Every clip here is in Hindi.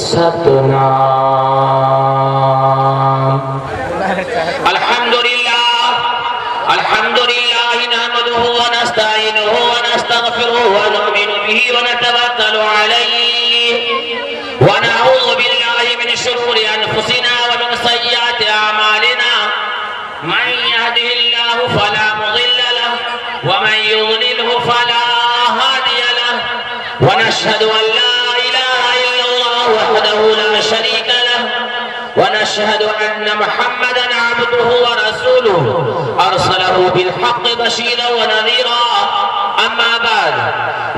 सतनाम। अल्हम्दुलिल्लाह नहमदुहु व नस्तईनुहु व नस्तगफिरुहु व नु'मिनु बिही व नतवक्कलु अलैहि व नऊज़ु बिल्लाहि मिन शुरूरि अनफुसिना व मिन सय्यिआति अमालिना। मन यहदिहिल्लाहु फला मुज़िल्ल लहु व मन युज़लिलहु फला हादिय लहु व नशहदु अन ला इलाहा इल्लल्लाह वहदहु ला शरीका लहु व नशहदु अन्न मुहम्मदन अब्दुहु व रसूलुहु अरसलहु बिल हक़्क़ि बशीरन व नज़ीरा। अम्मा बाद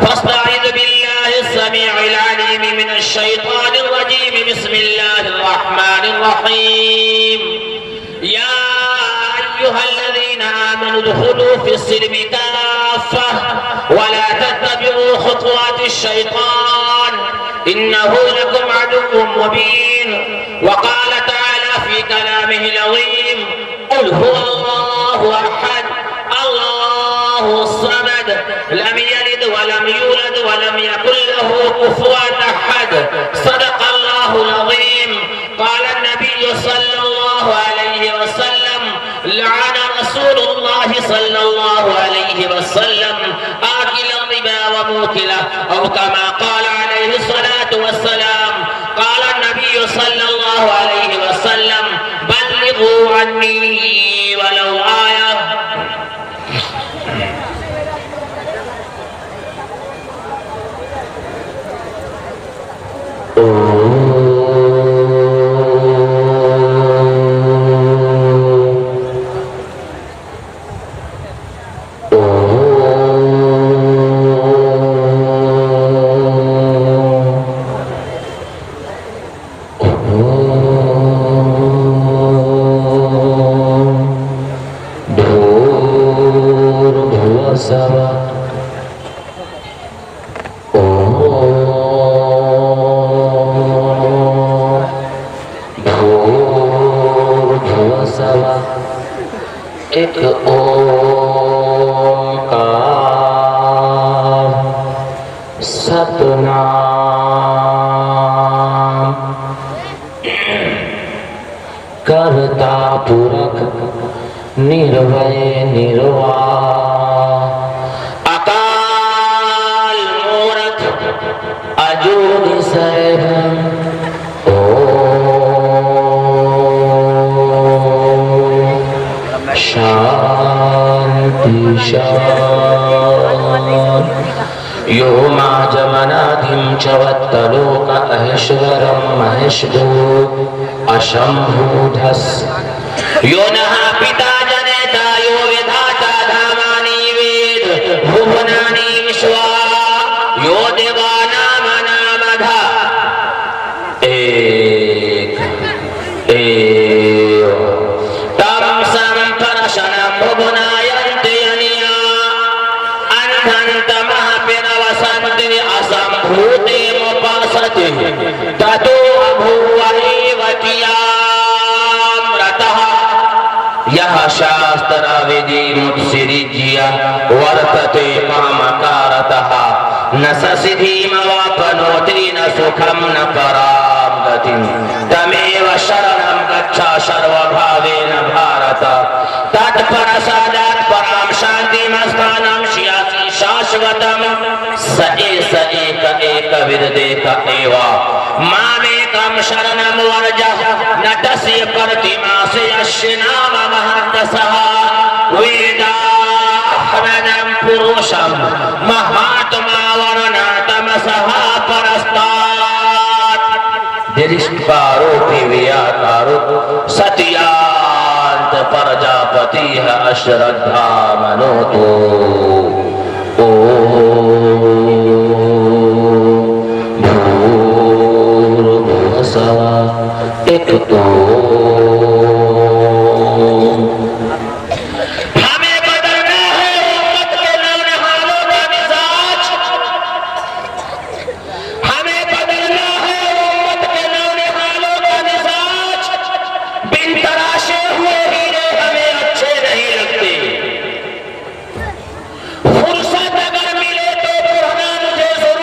फस्तईज़ बिल्लाहि अस्समीइल अलीम मिनश शैतानिर रजीम। बिस्मिल्लाहिर रहमानिर रहीम। या अय्युहल्लज़ीना आमनू उदखुलू फिस्सिल्मि काफ़्फ़ह व ला तत्तबि'ू खुतुवातिश शैतान इन्नहु लकुम अदुव्वुम मुबीन। व क़ाल तआला फ़ी कलामिहिल अज़ीम क़ुल हुवल्लाहु अहद अल्लाहुस समद लम यलिद व लम यूलद व लम यकुल लहू कुफुवन अहद। सदक़ल्लाहुल अज़ीम। क़ाल नबी सल्लल्लाहु अलैहि वसल्लम लअन रसूलुल्लाह सल्लल्लाहु अलैहि वसल्लम आकिल रिबा व मूकिला औ कमा क़ाल अलैहि सलातु वस्सलाम। क़ाल नबी सल्लल्लाहु अलैहि वसल्लम बल्लिगू अन्नी वलौ आया। एक ओंकार सतनाम। करता पुरख निर्भय निर्वाह अकाल मूरत अजूनी सैभम। शांति शांति। यो माजमनाधिं च वत्तलोक अहेश्वरं महेशभूत अशंभूधस्। यो नः पिता जनेता यो विधाता धामानि वेद भुवनानि विश्वा यो देवानामनामधा। एक ततो अभूवैवतियामृतः यः शास्त्रविधि मुत्सृज्य वर्तते कामकारतः न ससिद्धिमवाप्नोति न सुखं न परां गतिं। तमेव शरणं गच्छ सर्वभावेन भारत। तत्परसादात् परां शान्तिमस्थानं श्यासि शाश्वतं। स एक विददेक एव मामेकं शरणं वर्ज। नटस्य प्रतिमास्य यस्य नाम महन्तसः वेदाह्वनं पुरुषं महात्मा वर्णतमसः परस्तात्। दृष्टकारोऽपि व्याकारो सत्यान्त प्रजापतिः अश्रद्धा मनोतो। एक तो हमें बदलना है उम्मत के नौनिहालों का मिजाज। हमें बदलना है उम्मत के नौनिहालों का मिजाज। बिन तराशे हुए हीरे हमें अच्छे नहीं लगते। फुर्सत अगर मिले तो बुरहान मुझे जरूर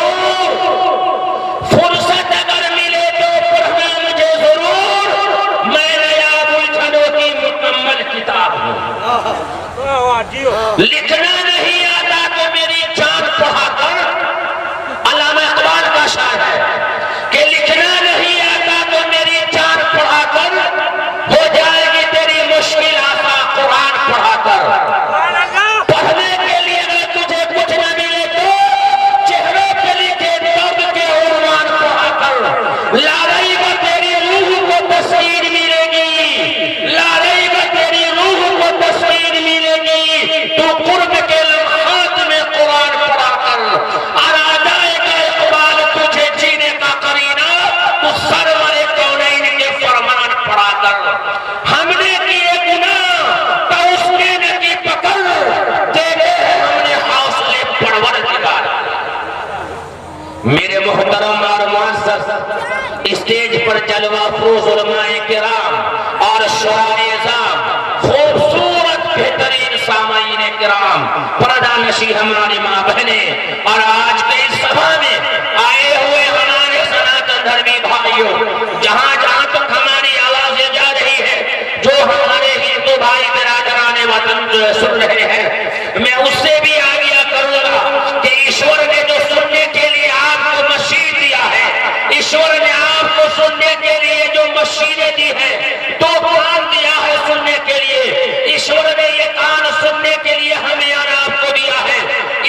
कर, हमने किए गुनाह तो उसने न की पकड़, तेरे हमने हौसले परवरदिगार। मेरे मोहतरम और मुअज़्ज़ज़, स्टेज पर जलवा फरोज़ उलमाए किराम और शुराए निज़ाम, खूबसूरत बेहतरीन सामाईन किराम, पर्दा नशी हमारी माँ बहने और आज के इस सभा में आए हुए हमारे सनातन धर्मी भाइयों, जहाँ जहाँ तक हमारी आवाजें जा रही है, जो हमारे हिंदू भाई बिरादराने वतन सुन रहे हैं, मैं उससे भी आज्ञा करूंगा कि ईश्वर ने जो सुनने के लिए आपको मशीन दिया है, ईश्वर ने आपको सुनने के लिए जो मशीनें दी है, तो कान दिया है सुनने के लिए, ईश्वर ने ये कान सुनने के लिए हमें और आपको दिया है।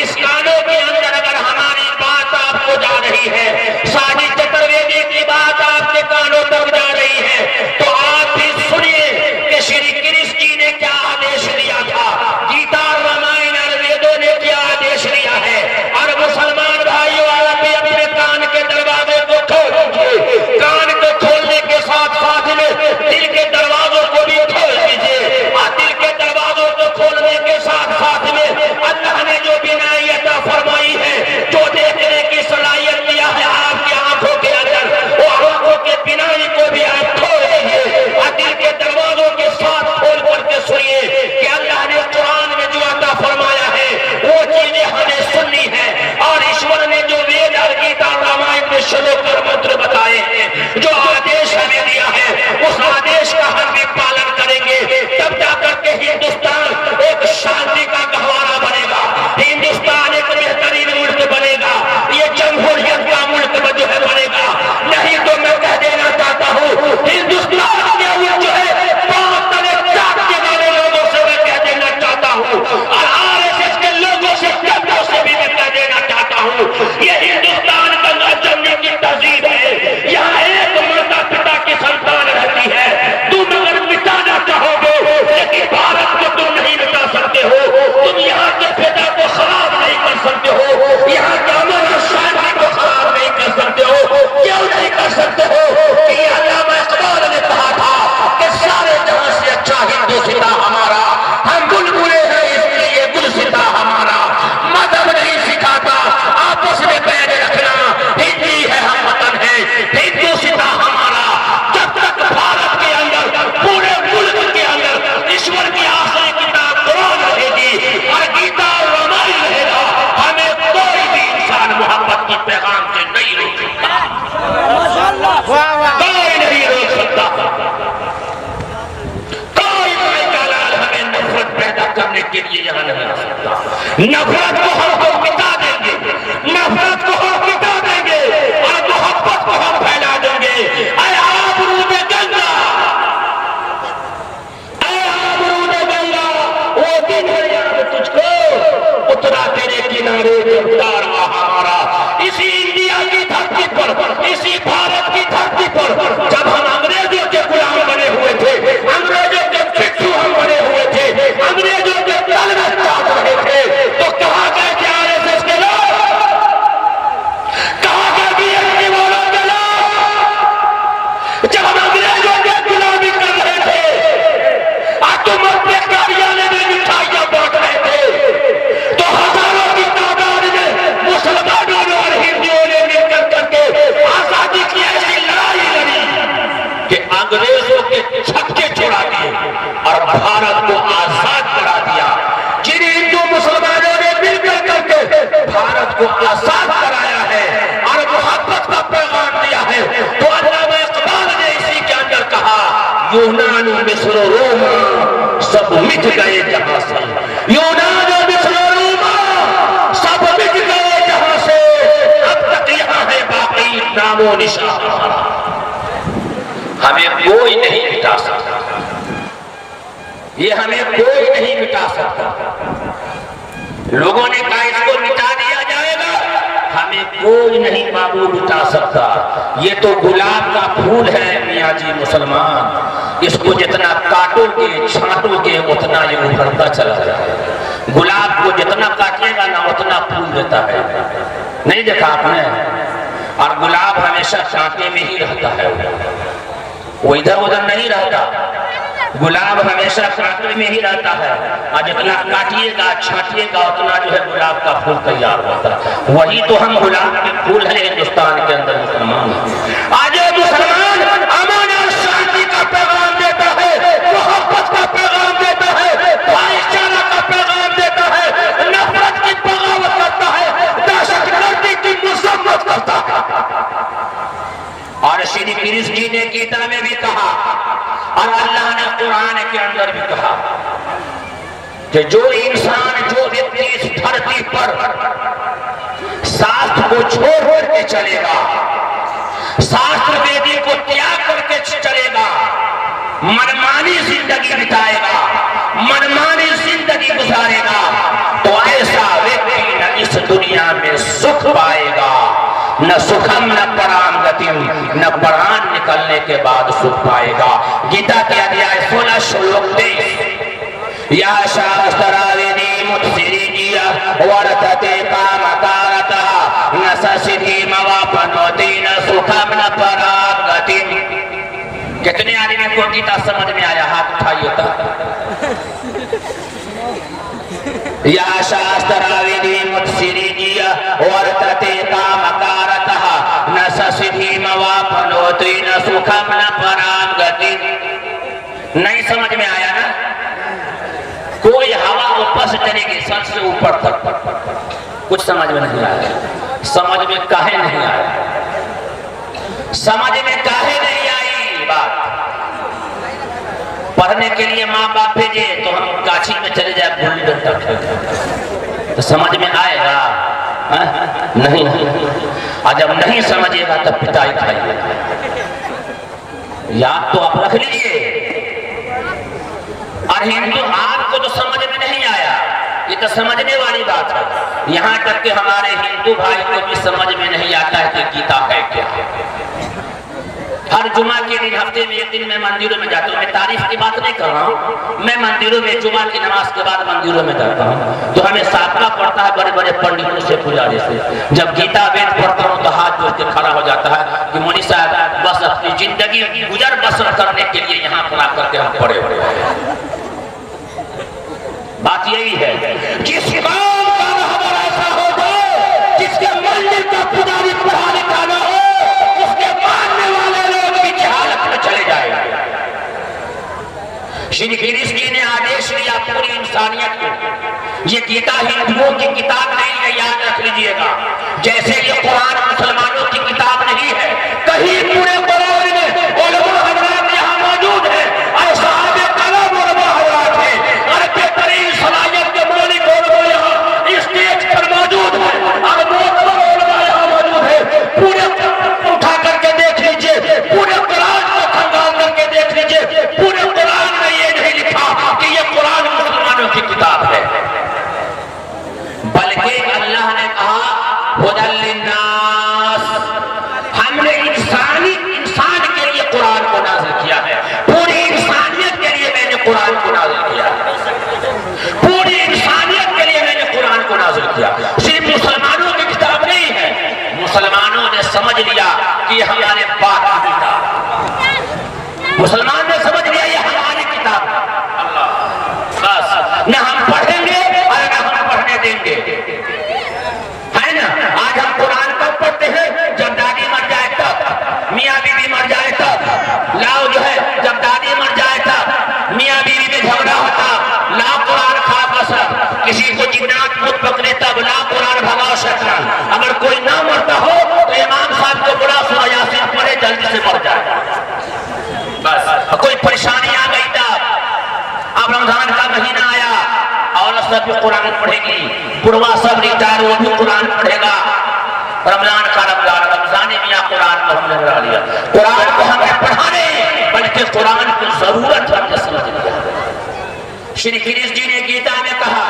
इस कानों के अंदर अगर हमारी बात आपको जा रही है, साजिद चतुर्वेदी की बात आपके कानों तक जा रही है, तो आप भी सुनिए कि श्री कृष्ण जी ने क्या आदेश दिया था, गीता रामायण और वेदों ने क्या आदेश दिया है। और मुसलमान भाइयों, आप भी अपने कान के दरवाजे को खोल दीजिए, कान को खोलने के साथ साथ में दिल के दरवाजों को भी खोल दीजिए, और दिल के दरवाजों को खोलने के साथ साथ में अल्लाह ने जो बीनाई अता फरमाई है, जो देखने की सलाहियत दिया है आपकी आंखों के अंदर, वो आंखों के बीनाई को भी आप खोल दीजिए, और दिल के दरवाजों के साथ खोल करके सुनिए कि अल्लाह ने कुरान में जो अता फरमाया है वो चीजें हमें सुननी है। और ईश्वर ने जो वेद और गीता रामायण में श्लोक और मंत्र बताए हैं, जो आदेश हमें दिया है, उस आदेश का हम भी पालन करेंगे, तब जाकर के हिंदुस्तान एक शांति का गहवारा बनेगा, हिंदुस्तान एक बेहतरीन मुल्क बनेगा, ये जमहूरियत का मुल्क जो है बनेगा। नहीं तो मैं कह देना चाहता हूँ, हिंदुस्तान के जो है बहुत तले चाटने वाले लोगों से मैं कह देना चाहता हूँ, और आरएसएस के लोगों से जब्तों से भी मैं कह देना चाहता हूँ, ये हिंदुस्तान का नाचने की तहजीब है। यहाँ एक माता पिता की संतान रहती है, तुम अगर मिटाना चाहोगे, लेकिन भारत को तुम नहीं मिटा सकते हो, तुम यहाँ के पिता को खराब नहीं कर सकते हो, यहाँ के अमन और शांति को खराब नहीं कर सकते हो। क्यों नहीं कर सकते हो? कि अल्लामा इकबाल ने कहा था कि सारे जहां से अच्छा हिंदुस्तान हमारा, हम बुलबुले हैं इसलिए गुलसिता हमारा, मदद नहीं सिखाता आपस में पैर रखना, हिंदी है हम वतन है हिंदुस्तान हमारा। जब तक भारत के अंदर, पूरे मुल्क के अंदर ईश्वर की आखिरी किताब कुरान रहेगी और गीता और रामायण रहेगा, हमें कोई भी इंसान मोहब्बत की पैगाम से नहीं रोक सकता, कोई नहीं रोक सकता, कोई माई लाल हमें नफरत पैदा करने के लिए यहाँ नहीं आ सकता। नफरत को हम मिटा देंगे, नफरत को हम मिटा देंगे और मोहब्बत को हम फैला देंगे। अरे आबरूद गंगा, अरे आबरूद गंगा, वो दिन है याद तुझको, उतरा तेरे किनारे जबदार हमारा। इसी इंडिया की धरती पर, इसी भारत की धरती पर, जब हम अंग्रेजों के गुलाम बने हुए थे, अंग्रेजों के भिक्षु हम बने हुए थे, अंग्रेजों के दल में चाट रहे थे, तो कहा गए कि आरएसएस के लोग, कहा गए बीएसपी वालों के लोग, जब हम अंग्रेजों के गुलामी कर रहे थे और तुम अपने कार्यालय में मिठाइयां बांट रहे थे, तो हजारों की तादाद में मुसलमानों और हिंदुओं ने मिलकर करके आजादी की ऐसी लड़ाई लड़ी कि अंग्रेजों के छक्के छोड़ा दिए और भारत को आजाद करा दिया। जिन हिंदू मुसलमानों ने मिलकर करके भारत को आजाद कराया है और मोहब्बत का पैगाम दिया है, तो अल्लामा इकबाल ने इसी के अंदर कहा, यूनान मिस्र रोमा सब मिट गए जहां से, यूनान मिस्र रोमा सब मिट गए जहां से, अब तक यहाँ है बाकी नामो निशान, हमें कोई नहीं मिटा सकता, ये हमें कोई नहीं मिटा सकता। लोगों ने कहा इसको मिटा दिया जाएगा, हमें कोई नहीं बाबू मिटा सकता। ये तो गुलाब का फूल है मियाँ जी मुसलमान, इसको जितना काटोगे छांटोगे उतना ये उभरता चला जाएगा। गुलाब को जितना काटिएगा ना उतना फूल देता है, नहीं देखा आपने? और गुलाब हमेशा कांटे में ही रहता है। वो इधर उधर नहीं रहता। गुलाब हमेशा कांटे में ही रहता है, और जितना काटिएगा छाटिएगा उतना जो है गुलाब का फूल तैयार होता है। वही तो हम गुलाब के फूल है हिंदुस्तान के अंदर मुसलमान। आज मुसलमान अमन और शांति का पैगाम देता है, मोहब्बत का पैगाम देता है, भाईचारा का पैगाम देता है, नफरत की बगावत करता है, दहशतगर्दी की मुसम्मत करता है। और श्री कृष्ण जी ने गीता में भी कहा और अल्लाह ने कुरान के अंदर भी कहा कि जो इंसान, जो व्यक्ति इस धरती पर शास्त्र को छोड़ करके चलेगा, शास्त्र वेदी को त्याग करके चलेगा, मनमानी जिंदगी बिताएगा, मनमानी जिंदगी गुजारेगा, तो ऐसा व्यक्ति न इस दुनिया में सुख पाएगा, न सुखम न पराम गतिम, न प्राण निकलने के बाद सुख पाएगा। गीता के अध्याय 16 श्लोक 23, या शास्त्राविधि मुत्सिरिजिया वर्तते कामकारतः न ससिद्धिमवाप्नोति न सुखम न पराम गतिम। कितने आदमी को गीता समझ में आया? हाथ उठाइए तो। या शास्त्राविधि मुत्सिरिजिया वर्तते कामकारतः न ससिद्धिमवाप्नोति न सुखम न पराम गतिम। नहीं समझ में आया ना? कोई हवा ऊपर से चलेगी सर से ऊपर तक, कुछ समझ में नहीं आया। समझ में काहे नहीं आया? समझ में काहे नहीं आई बात? पढ़ने के लिए माँ बाप भेजे तो हम गाछी में चले जाए गुल्ली डंडा खेलते, तो समझ में आएगा? नहीं। और जब नहीं समझेगा तब पिटाई खाइएगा। याद तो आप रख लीजिए। और हिंदू आपको तो समझ में नहीं आया, ये तो समझने वाली बात है। यहाँ तक कि हमारे हिंदू भाई को भी समझ में नहीं आता है कि गीता है क्या। हर जुमा के दिन, हफ्ते में एक दिन मैं मंदिरों में जाता हूँ। मैं तारीफ की बात नहीं कर रहा हूँ, मैं मंदिरों में जुमा की नमाज के बाद मंदिरों में जाता हूँ, तो हमें साधना पड़ता है बड़े बड़े पंडितों से, पुजारी से। जब गीता वेद पढ़ता हूँ तो हाथ जोड़ के खड़ा हो जाता है कि मौलवी साहब बस अपनी जिंदगी गुजर बसर करने के लिए यहाँ पर आकर के हम पड़े हुए हैं। बात यही है, जिस काम का रहबर ऐसा होगा, जिसके मंदिर का पुजारी पढ़ा लिखा न हो, उसके मानने वाले लोग भी जहालत में चले जाएंगे। श्री कृष्ण जी ने आदेश दिया पूरी इंसानियत को। ये गीता हिंदुओं की किताब नहीं है, याद रख लीजिएगा। जैसे ये कुरान मुसलमानों की किताब नहीं है। कहीं पूरे कुरान में उलमा हज़रात यहाँ मौजूद है, और साहबे कलम उलमा हज़रात है, और बेहतरीन सलाहियत के मालिक उलमा यहाँ स्टेज पर मौजूद है, और मोहतरम उलमा यहाँ मौजूद है। पूरे उठा करके देख लीजिए, पूरे कुरान को खंगाल करके देख लीजिए, पूरे कुरान में ये नहीं लिखा कि ये कुरान मुसलमानों की किताब है, बल्कि अल्लाह ने कहा हुदल लिन्नास। हमने इंसान के लिए कुरान को नाज़िल किया है, पूरी इंसानियत के लिए मैंने कुरान को नाज़िल किया, पूरी इंसानियत के लिए मैंने कुरान को नाज़िल किया। सिर्फ मुसलमानों की किताब नहीं है। मुसलमानों ने समझ लिया कि ये हमारे बाप की किताब, मुसलमान ने समझ लिया ये हमारी किताब। बस न हम पढ़ेंगे और न हम पढ़ने देंगे, है ना? आज हम कुरान कब पढ़ते हैं? जब दादी मर जाए तब, मियाँ बीवी मर जाए तब, लाओ जो है जब दादी मर जाए तब, मियाँ बीवी में झगड़ा होता, लाओ कुरान खा बसर, किसी को जिन्नात मुझ पकड़े तब, लाओ कुरान भगाओ शैतान। अगर कोई ना मरता हो तो इमाम साहब को बुला सूरह यासीन पढ़े, जल्दी से मर जाए। बस कोई परेशानी आ गई तब, अब रमजान का महीना आया, औरत सब भी कुरान पढ़ेगी, बुढ़वा सब रिटायर वो भी कुरान पढ़ेगा। रमजान का रमजान मियाँ कुरान को हमने पढ़ा लिया। कुरान को हमें पढ़ाने, बल्कि कुरान की जरूरत हमने समझ लिया। श्री कृष्ण जी ने गीता में कहा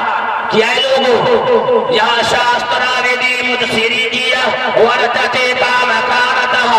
कि ऐ लोगों, या शास्त्राविधि मुत्सिरिजिया वर्तते कामकारतः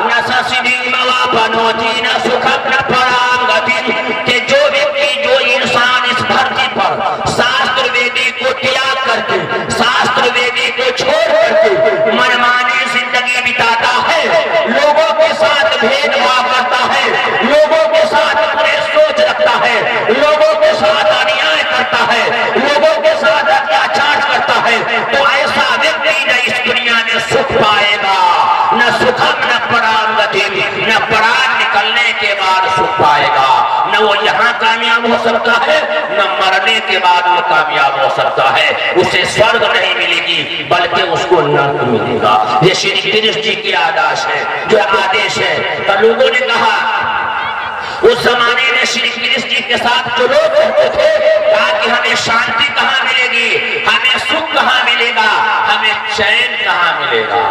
न ससिद्धिमवाप्नोति न सुखम न पराम गतिम। कि जो व्यक्ति, जो इंसान इस धरती पर शास्त्र वेदी को त्याग करके, शास्त्र वेदी को छोड़ करके मनमानी जिंदगी बिताता है, लोगों के साथ भेदभाव करता है, लोगों के साथ बुरी सोच रखता है, लोगों के साथ अन्याय करता है, लोगों के साथ अत्याचार करता है, तो ऐसा व्यक्ति न इस दुनिया में सुख पाएगा, न सुखम न पराम गति, न पराम निकलने के बाद सुख पाएगा, न वो यहाँ कामयाब हो सकता है, न मरने के बाद वो कामयाब हो सकता है। उसे स्वर्ग नहीं मिलेगी बल्कि उसको नरक मिलेगा। ये श्री कृष्ण जी की आदेश है, जो आदेश है। तो लोगों ने कहा, उस जमाने में श्री कृष्ण जी के साथ जो लोग रहते थे, कहा कि हमें शांति कहाँ मिलेगी, हमें सुख कहाँ मिलेगा, हमें चैन कहाँ मिलेगा।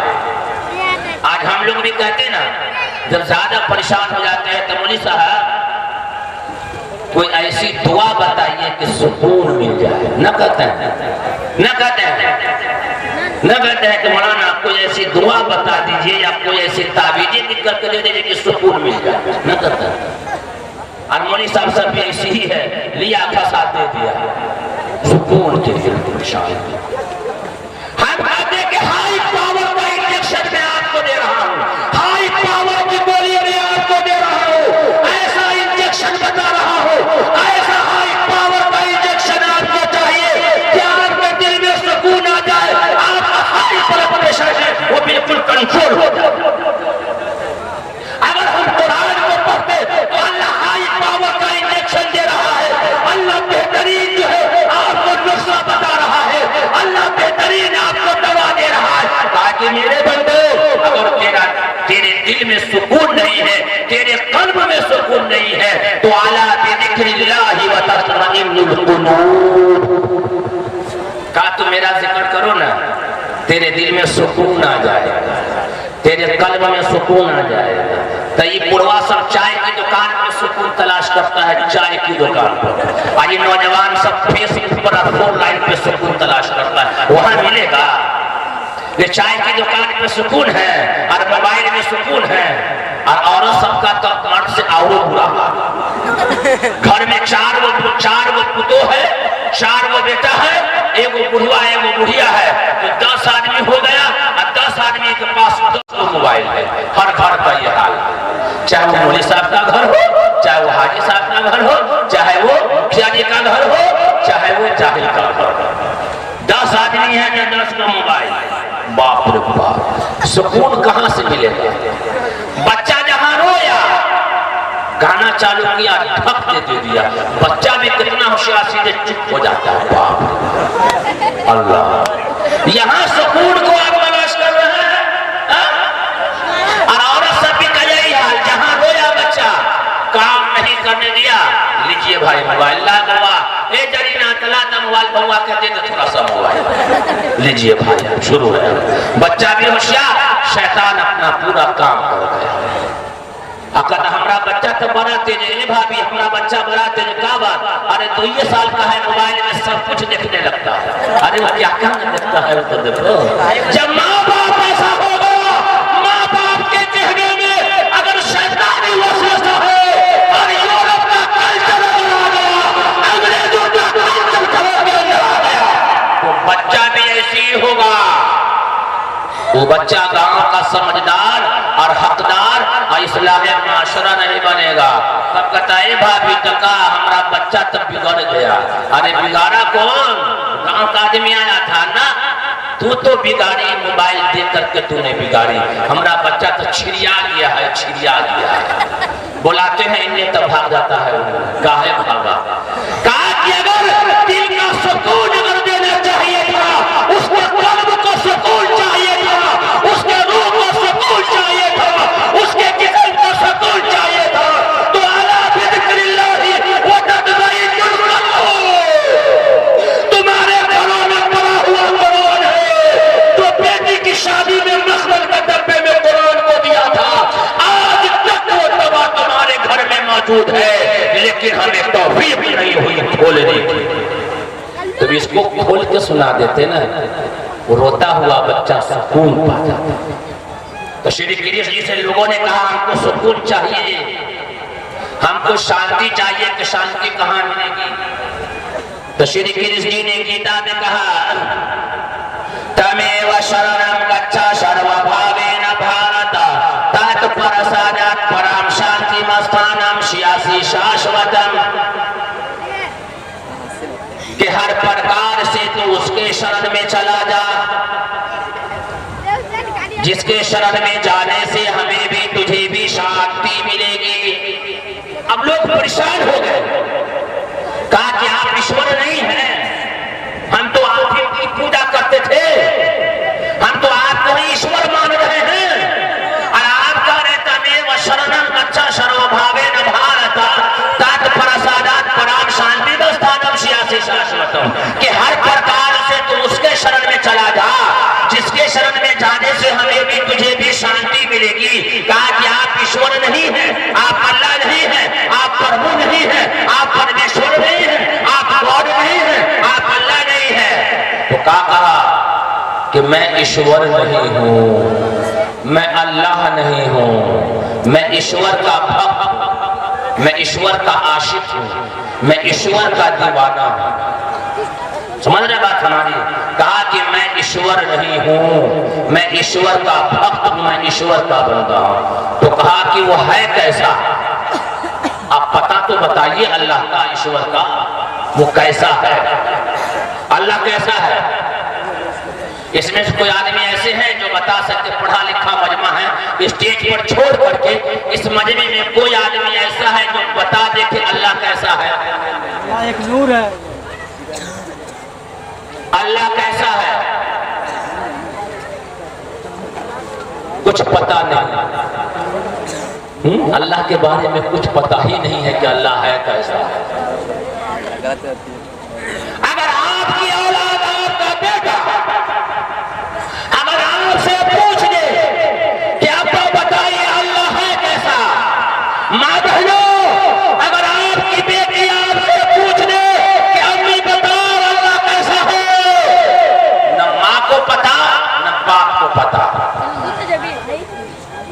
आज हम लोग भी कहते हैं ना, जब ज्यादा परेशान हो जाते हैं तो मौलवी साहब कोई ऐसी दुआ बताइए कि सुकून मिल जाए। न कहते हैं, न कहते हैं, न कहते हैं कि मौलाना कोई ऐसी दुआ बता दीजिए या कोई ऐसी ताबीजें लिख करके दे दीजिए कि सुकून मिल जाए। न कहते हैं। और मौलवी साहब सब भी ऐसी ही है, लिया फंसा दे दिया, सुकून के लिए परेशान। हम कहते कि हाई पावर का इंजेक्शन मैं आपको दे रहा हूँ, हाई पावर की गोली मैं आपको दे रहा हूँ, ऐसा इंजेक्शन बता रहा हूँ, ऐसा हाई पावर का इंजेक्शन आपको चाहिए कि आपके दिल में सुकून आ जाए, आपका हाई ब्लड प्रेशर है वो बिल्कुल कंट्रोल हो जाए। अगर हम कुरान को पढ़ते तो अल्लाह हाई पावर का इंजेक्शन दे रहा है, अल्लाह बेहतरीन जो है आपको नुस्खा बता रहा है, अल्लाह बेहतरीन आपको दवा दे रहा है, ताकि मेरे बंदो अगर तेरे दिल में सुकून नहीं है, तेरे कल्ब में सुकून नहीं है, तो अला बिज़िक्रिल्लाहि व तत्मइन्नुल कुलूब, का तू मेरा जिक्र करो ना, तेरे दिल में सुकून आ जाएगा, तेरे कल्ब में सुकून आ जाएगा। तो ये बुढ़वा सब चाय की दुकान पर सुकून तलाश करता है, चाय की दुकान पर। आज नौजवान सब फेसबुक पर फोन लाइन पे सुकून तलाश करता है, वहां मिलेगा। ये चाय की दुकान पे सुकून है और मोबाइल में सुकून है, और औरत सबका तो मर्द से और बुरा। घर में चार वो पुतो है, चार वो बेटा है, एगो बुढ़वा एगो बुढ़िया है, तो 10 आदमी हो गया, और 10 आदमी के पास 10 मोबाइल है। हर घर का ये हाल, चाहे वो मौलवी साहब का घर हो, चाहे वो हाजी साहब का घर हो, चाहे वो मुखिया जी का घर हो, चाहे वो जाहिल का घर हो, 10 आदमी है या 10 का मोबाइल। बाप रे बाप, सुकून कहाँ से मिलेगा। बच्चा जहाँ रोया, गाना चालू किया, ढक दे दिया, बच्चा भी कितना होशियार, सीधे चुप हो जाता है। बाप अल्लाह, यहाँ सुकून को आप तलाश कर रहे हैं। और औरत सब भी का यही हाल, जहाँ रोया बच्चा, काम नहीं करने दिया, लीजिए भाई मोबाइल, ला बउआ, ए जरीना तला ना मोबाइल, बउआ कहते थे थोड़ा सा मोबाइल लीजिए भाई, शुरू है। बच्चा भी होशियार, शैतान अपना पूरा काम कर गया। अगर हमारा बच्चा तो बड़ा तेज है, भाभी हमारा बच्चा बड़ा तेज, क्या बात, अरे 2 साल का है, मोबाइल में सब कुछ देखने लगता है। अरे वो क्या क्या देखता है, तो देखो। जब माँ बाप ऐसा होगा, माँ बाप के चेहरे में अगर शैतानी वसवसा है और यूरोप का कल्चर आ गया, अंग्रेजों का कल्चर आ गया, तो बच्चा भी ऐसे ही होगा। वो बच्चा गांव का समझदार और हकदार और इस्लामी माशरा नहीं बनेगा। तब कहता है भाभी टका हमारा बच्चा तब बिगड़ गया। अरे बिगाड़ा कौन, गांव का आदमी आया था ना, तू तो बिगाड़ी, मोबाइल देख करके तूने बिगाड़ी। हमारा बच्चा तो छिड़िया गया है, छिड़िया गया है। बुलाते हैं इन्हें तब भाग जाता है, काहे भागा। कहा कि अगर दिल का सुकून अगर देना चाहिए था, उसके कल्ब को सुकून चाहिए था, उसके रूह को सुकून चाहिए था, उसके जिस्म को सुकून चाहिए था, तो अला बिज़िक्रिल्लाहि व तत्मइन्नुल कुलूब। तुम्हारे घरों में पड़ा हुआ कुरान है, तो बेटी की शादी में मखमल के डब्बे में कुरान को दिया था, आज तक वो दवा तुम्हारे घर में मौजूद है, लेकिन हमें तौफीक नहीं हुई खोलने की। तो इसको खोल के सुना देते ना, वो रोता हुआ बच्चा सुकून पा जाता। तो श्री कृष्ण जी से लोगों ने कहा हमको सुकून चाहिए, हमको शांति चाहिए, कि शांति कहाँ मिलेगी। तो श्री कृष्ण जी ने गीता में कहा तमेव शरणं गच्छ सर्वभावेन भारत तत् प्रसादात् परां शांति शियासी शाश्वतम, कि हर प्रकार से तू उसके शरण में चला जा जिसके शरण में जाने से हमें भी तुझे भी शांति मिलेगी। अब लोग परेशान हो गए, कहा कि आप ईश्वर नहीं हैं, हम तो आप ही की पूजा करते थे, हम तो आपको ही ईश्वर मान रहे हैं, और आप कह रहे तमेव शरणम अच्छा शरो भावे न भारत तात प्रसादात पराम शांति स्थानम शियासी शाश्वतम, कि हर प्रकार से तू उसके शरण में चला जा जिसके शरण में जाने से हमें भी तुझे भी शांति मिलेगी। कहा कि आप ईश्वर नहीं हैं, आप अल्लाह नहीं हैं, आप प्रभु नहीं हैं, आप परमेश्वर नहीं हैं, आप गॉड नहीं हैं, आप अल्लाह नहीं है। तो कहा कि मैं ईश्वर नहीं हूं, मैं अल्लाह नहीं हूं, मैं ईश्वर का भक्त, मैं ईश्वर का आशिक हूं, मैं ईश्वर का दीवाना हूं। समझ रहे बात हमारी? कहा कि मैं ईश्वर नहीं हूं, मैं ईश्वर का भक्त हूं, मैं ईश्वर का बंदा हूं। तो कहा कि वो है कैसा, आप पता तो बताइए अल्लाह का, ईश्वर का वो कैसा है, अल्लाह कैसा है। इसमें से कोई आदमी ऐसे हैं जो बता सकते, पढ़ा लिखा मजमा है, स्टेज पर छोड़ करके इस मजमे में कोई आदमी ऐसा है जो बता दे कि अल्लाह कैसा है? एक नूर है, अल्लाह कैसा है? कुछ पता नहीं, अल्लाह के बारे में कुछ पता ही नहीं है कि अल्लाह है कैसा है। अगर आपकी औलाद, आपका बेटा अगर आपसे पूछ दे कि आपको बताइए अल्लाह है कैसा, माँ बहनों अगर आपकी बेटी आपसे पूछ दे कि अम्मी बताओ अल्लाह कैसा है, न माँ को पता न बाप को पता,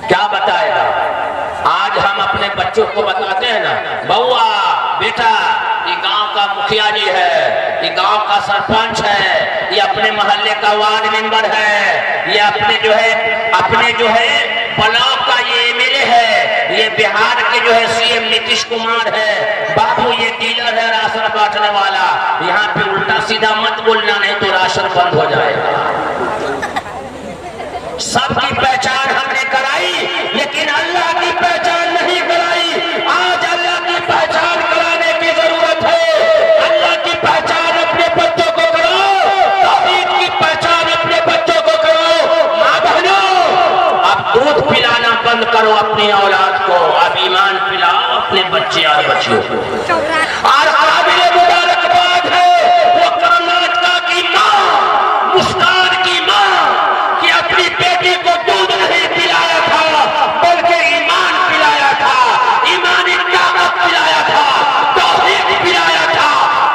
क्या बताएगा? आज हम अपने बच्चों को बताते हैं ना, बउआ बेटा ये गांव का मुखिया जी है, ये गांव का सरपंच है, ये अपने मोहल्ले का वार्ड मेंबर है, ये अपने जो है ब्लॉक का ये एमएलए है, ये बिहार के जो है सीएम नीतीश कुमार है, बाबू ये डीलर है राशन बांटने वाला। यहाँ पे उल्टा सीधा मत बोलना, नहीं तो राशन बंद हो जाएगा। सबकी पहचान हमने कराई, लेकिन अल्लाह की पहचान नहीं कराई। आज अल्लाह की पहचान कराने की जरूरत है। अल्लाह की पहचान अपने बच्चों को कराओ, तौहीद की पहचान अपने बच्चों को कराओ। माँ बहनों अब दूध पिलाना बंद करो अपनी औलाद को, अब ईमान पिलाओ अपने बच्चे और बच्चियों को। और काबिल मुबारकबाद है वो कर्नाटका की माँ, मुस्कान की माँ, कि अपनी बेटी को दूध नहीं पिलाया था बल्कि ईमान पिलाया था, ईमानी ताकत पिलाया था, तौहीद पिलाया था,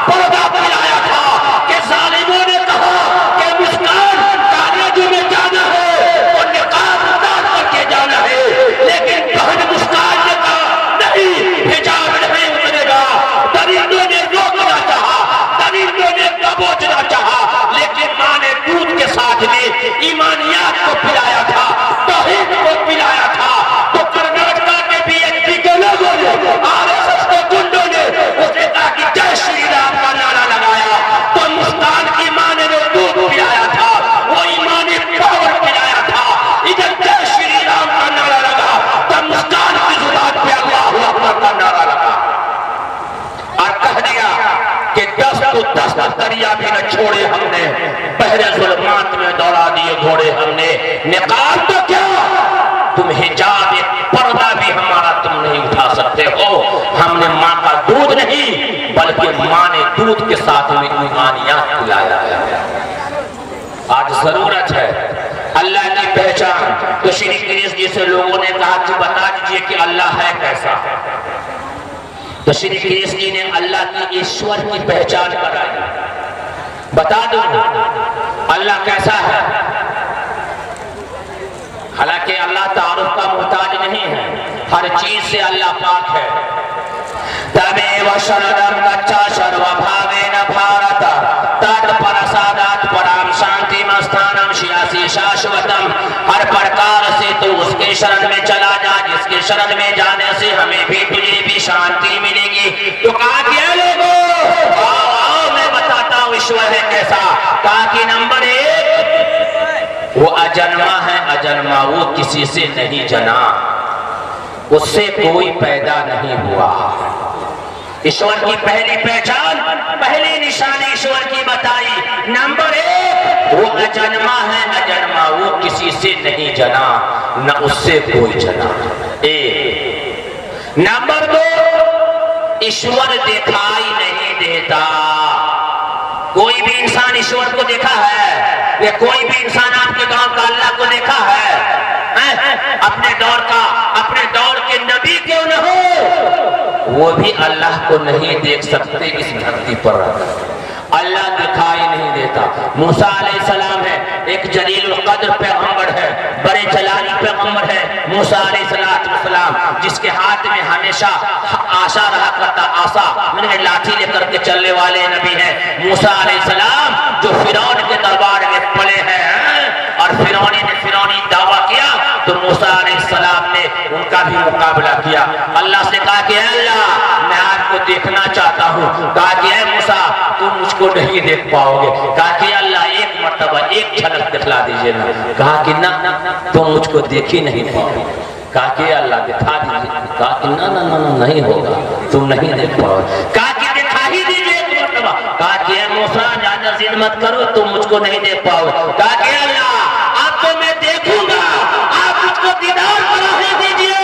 पर्दा पिलाया था। कि जालिमों ने कहा कि मुस्कान कॉलेज में जाना है और निकाब उतार करके जाना है, लेकिन बहन मुस्कान ने कहा नहीं, हिजाब नहीं उतरेगा। दरिंदों ने रोकना चाहा, दरिंदों ने दबोचना चाहा, लेकिन माँ ने दूध के साथ में ईमानियात को पिलाया था, तौहीद को पिलाया था। तो कर्नाटका के भी एमपी के लोगों ने, आरएसएस के गुंडों ने उसे कहा कि जय श्री राम का नारा लगाया, तो मुस्कान की मां ने दूध पिलाया था, वो ईमानी पावर पिलाया था। इधर जय श्री राम का नारा लगा, तब मुस्कान की जुबान पे अल्लाहू अकबर का नारा लगा और कह दिया कि 10 तो 10 दरिया भी न छोड़े हमने, बहरे जुल्मात में दौड़ा दिए घोड़े हमने। निकाब तो क्या, तुम हिजाब एक पर्दा भी हमारा तुम नहीं उठा सकते हो। हमने माँ का दूध नहीं बल्कि माँ ने दूध के साथ में ईमानियात पिलाया है। आज जरूरत है अल्लाह की पहचान। तो श्री कृष्ण जी से लोगों ने कहा कि बता दीजिए कि अल्लाह है कैसा। तो श्री कृष्ण जी ने अल्लाह की ईश्वर की पहचान कराई। बता दो अल्लाह कैसा है। हालांकि अल्लाह तारुफ का मुहताज नहीं है, हर चीज से अल्लाह पाक है। तमेव शरणम गच्छ सर्वभावेन भारत तत् प्रसादात् पराम शांतिम स्थानम शियासी शाश्वतम। हर प्रकार से तो उसके शरण में चला जा जिसके शरण में जाने से हमें भी तुझे भी शांति मिलेगी। तो कहा कि लोगों आओ आओ मैं बताता हूँ ईश्वर है कैसा। कहा कि नंबर 1 वो अजन्मा है, अजन्मा, वो किसी से नहीं जना, उससे कोई पैदा नहीं हुआ। ईश्वर की पहली पहचान, पहली निशानी ईश्वर की बताई। नंबर 1 वो अजन्मा है, अजन्मा, वो किसी से नहीं जना, न उससे कोई जना। नंबर 2 ईश्वर दिखाई नहीं देता। कोई भी इंसान ईश्वर को देखा है? या कोई भी इंसान आपके गांव का अल्लाह को देखा है? अपने दौर का, अपने दौर के नबी क्यों न हो, वो भी अल्लाह को नहीं देख सकते इस धरती पर। अल्लाह दिखाई नहीं देता। मूसा अलैहिस्सलाम है, एक जलीलुल कद्र पैगंबर है, बड़े जलाली पैगंबर है मूसा अलैहिस्सलाम, जिसके हाथ में हमेशा आशा रहा करता, आशा मैंने लाठी लेकर के चलने वाले नबी है मूसा अलैहिस्सलाम, जो फिरौन के दरबार में पड़े हैं और फिरौनी ने फिरौनी दावा किया तो मूसा अलैहिस्सलाम ने उनका भी मुकाबला किया। अल्लाह से कहा कि अल्लाह मैं आपको देखना चाहता हूँ। कहा कि मूसा तुम मुझको नहीं देख पाओगे। कहा कि अल्लाह एक मर्तबा एक झलक दिखला दीजिए ना। कहा कि ना तुम मुझको देख ही नहीं पाओगे। कहा कि अल्लाह दिखा दीजिए। कहा कि ना ना ना नहीं होगा, तुम नहीं देख पाओगे। कहा कि दिखा ही दीजिए एक मर्तबा। कहा कि मूसा ज्यादा जिद मत करो, तुम मुझको नहीं देख पाओगे। कहा कि अल्लाह अब तो मैं देखूंगा, आप मुझको दीदार कराने दीजिए।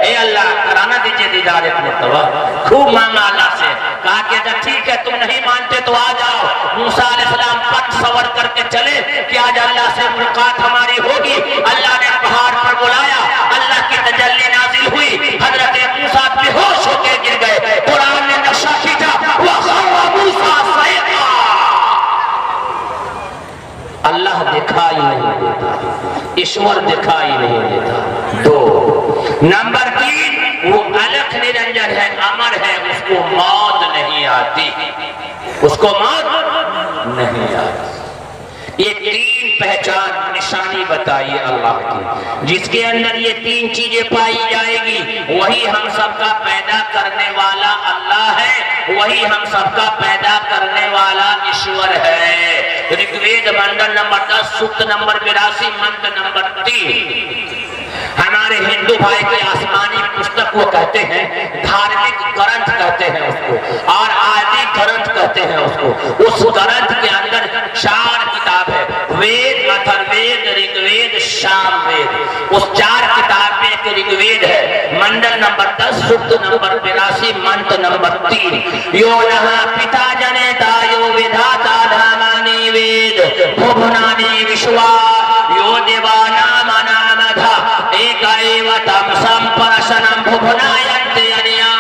ए अल्लाह कराना दीजिए दीदार एक मर्तबा। खूब मांगा अल्लाह से। कहा कि अच्छा ठीक है, तुम नहीं मानते तो आ जाओ। मूसा अलैहिस्सलाम पट सवर करके चले कि आज अल्लाह से मुलाकात हमारी होगी। अल्लाह ने पहाड़ पर बुलाया, अल्लाह की तजल्ली नाजिल हुई, हजरत मूसा बेहोश होकर गिर गए। कुरान ने नक्शा खींचा, मूसा सैक़ा। अल्लाह दिखाई नहीं देता, ईश्वर दिखाई नहीं देता। 2 नंबर 3 वो अलख निरंजन है, अमर है, उसको मौत नहीं आती, उसको मौत नहीं आती। ये 3 पहचान निशानी बताइए अल्लाह की, जिसके अंदर ये 3 चीजें पाई जाएगी, वही हम सबका पैदा करने वाला अल्लाह है, वही हम सबका पैदा करने वाला ईश्वर है। ऋग्वेद मंडल नंबर 10 सूक्त नंबर 82 मंत्र नंबर 3। हमारे हिंदू भाई के आसमानी पुस्तक वो कहते हैं, धार्मिक ग्रंथ कहते हैं उसको, और आदि ग्रंथ कहते हैं उसको। उस ग्रंथ के अंदर 4 किताब है, वेद, अथर्ववेद, ऋग्वेद, सामवेद। उस 4 किताब में एक ऋग्वेद है, मंडल नंबर 10 सूक्त नंबर 82 मंत्र नंबर 3। यो नः पिता जनेता यो विधाता धामानि वेद भुवनानि विश्वा यो देवानाम अनामधा एक एव तम संपरशनम भुवनायन्ते अनया।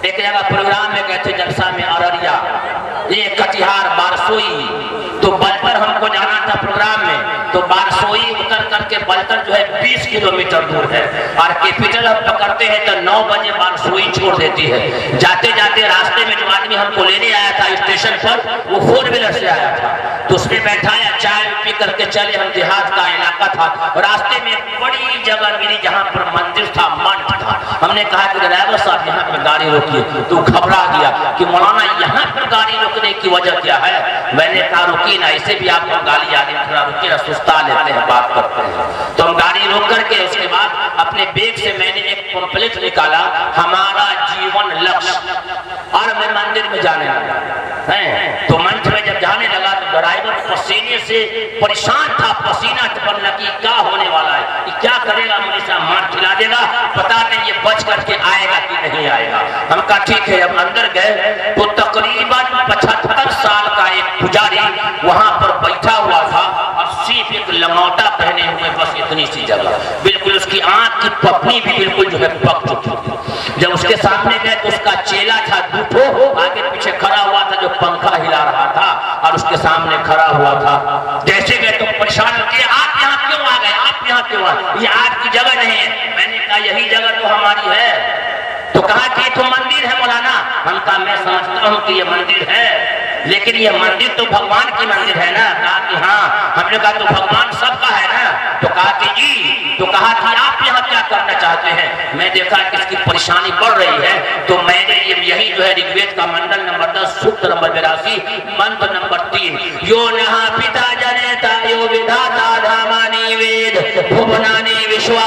एक जगह प्रोग्राम में गए थे जलसा में अररिया, ये कटिहार बारसोई, तो बलतर हमको जाना था प्रोग्राम में। तो बारसोई उतर करके बलतर जो है 20 किलोमीटर दूर है, और कैपिटल हम पकड़ते हैं तो 9 बजे बारसोई छोड़ देती है। जाते जाते रास्ते में जो आदमी हमको लेने आया था स्टेशन पर, वो 4 व्हीलर से आया था, तो उसने बैठाया, चाय पी करके चले। हम देहात का इलाका था, रास्ते में एक बड़ी जगह मिली जहाँ पर मंदिर था, मंच था। हमने कहा कि ड्राइवर साहब यहाँ पर गाड़ी रोकिए। तो घबरा गया कि मौलाना यहाँ पर गाड़ी रोकने की वजह क्या है। मैंने कहा रुकी ना, इसे भी आपको गाली आदमी थोड़ा रुकिए ना, सुस्ता लेते हैं, बात करते हैं। तो हम गाड़ी रोक करके उसके बाद अपने बैग से मैंने एक पंपलेट निकाला, हमारा जीवन लक्ष्य, और मैं मंदिर में जाने लगा है। तो मंच में जब जाने लगा तो ड्राइवर पसीने से परेशान था, पसीना टपकने की क्या होने वाला है, ये क्या करेगा, मुझे मार खिला देगा, पता नहीं ये बच करके आएगा कि नहीं आएगा। हम कहा ठीक है। अब अंदर गए तो तकरीबन 75 साल का एक पुजारी वहां पर बैठा हुआ था, और सिर्फ एक लंगोटा पहने हुए, बस इतनी सी जगह, बिल्कुल उसकी आंख की पपनी भी बिल्कुल जो है पक चुकी थी। जब उसके सामने गए तो उसका चेला था दूठो, आगे पीछे खड़ा हुआ था, जो पंखा हिला रहा था और उसके सामने खड़ा हुआ था। जैसे गए तो परेशान किए, आप यहाँ क्यों आ गए, आप यहाँ क्यों आ गए, ये आपकी जगह नहीं है। मैंने कहा यही जगह तो हमारी है। तो कहा कि तो मंदिर है मौलाना। हम कहा मैं समझता हूँ कि ये मंदिर है, लेकिन ये मंदिर तो भगवान की मंदिर है ना। कहा कि हाँ। हमने कहा तो भगवान सबका है ना। तो कहा कि जी। तो कहा कि आप यहाँ क्या करना चाहते हैं। मैं देखा कि इसकी परेशानी बढ़ रही है, तो मैंने यही जो है ऋग्वेद का मंडल नंबर 10 सूक्त नंबर 82 मंत्र नंबर 3 यो नहा पिता जनेता यो विधाता धामानि वेद भुवनानि विश्वा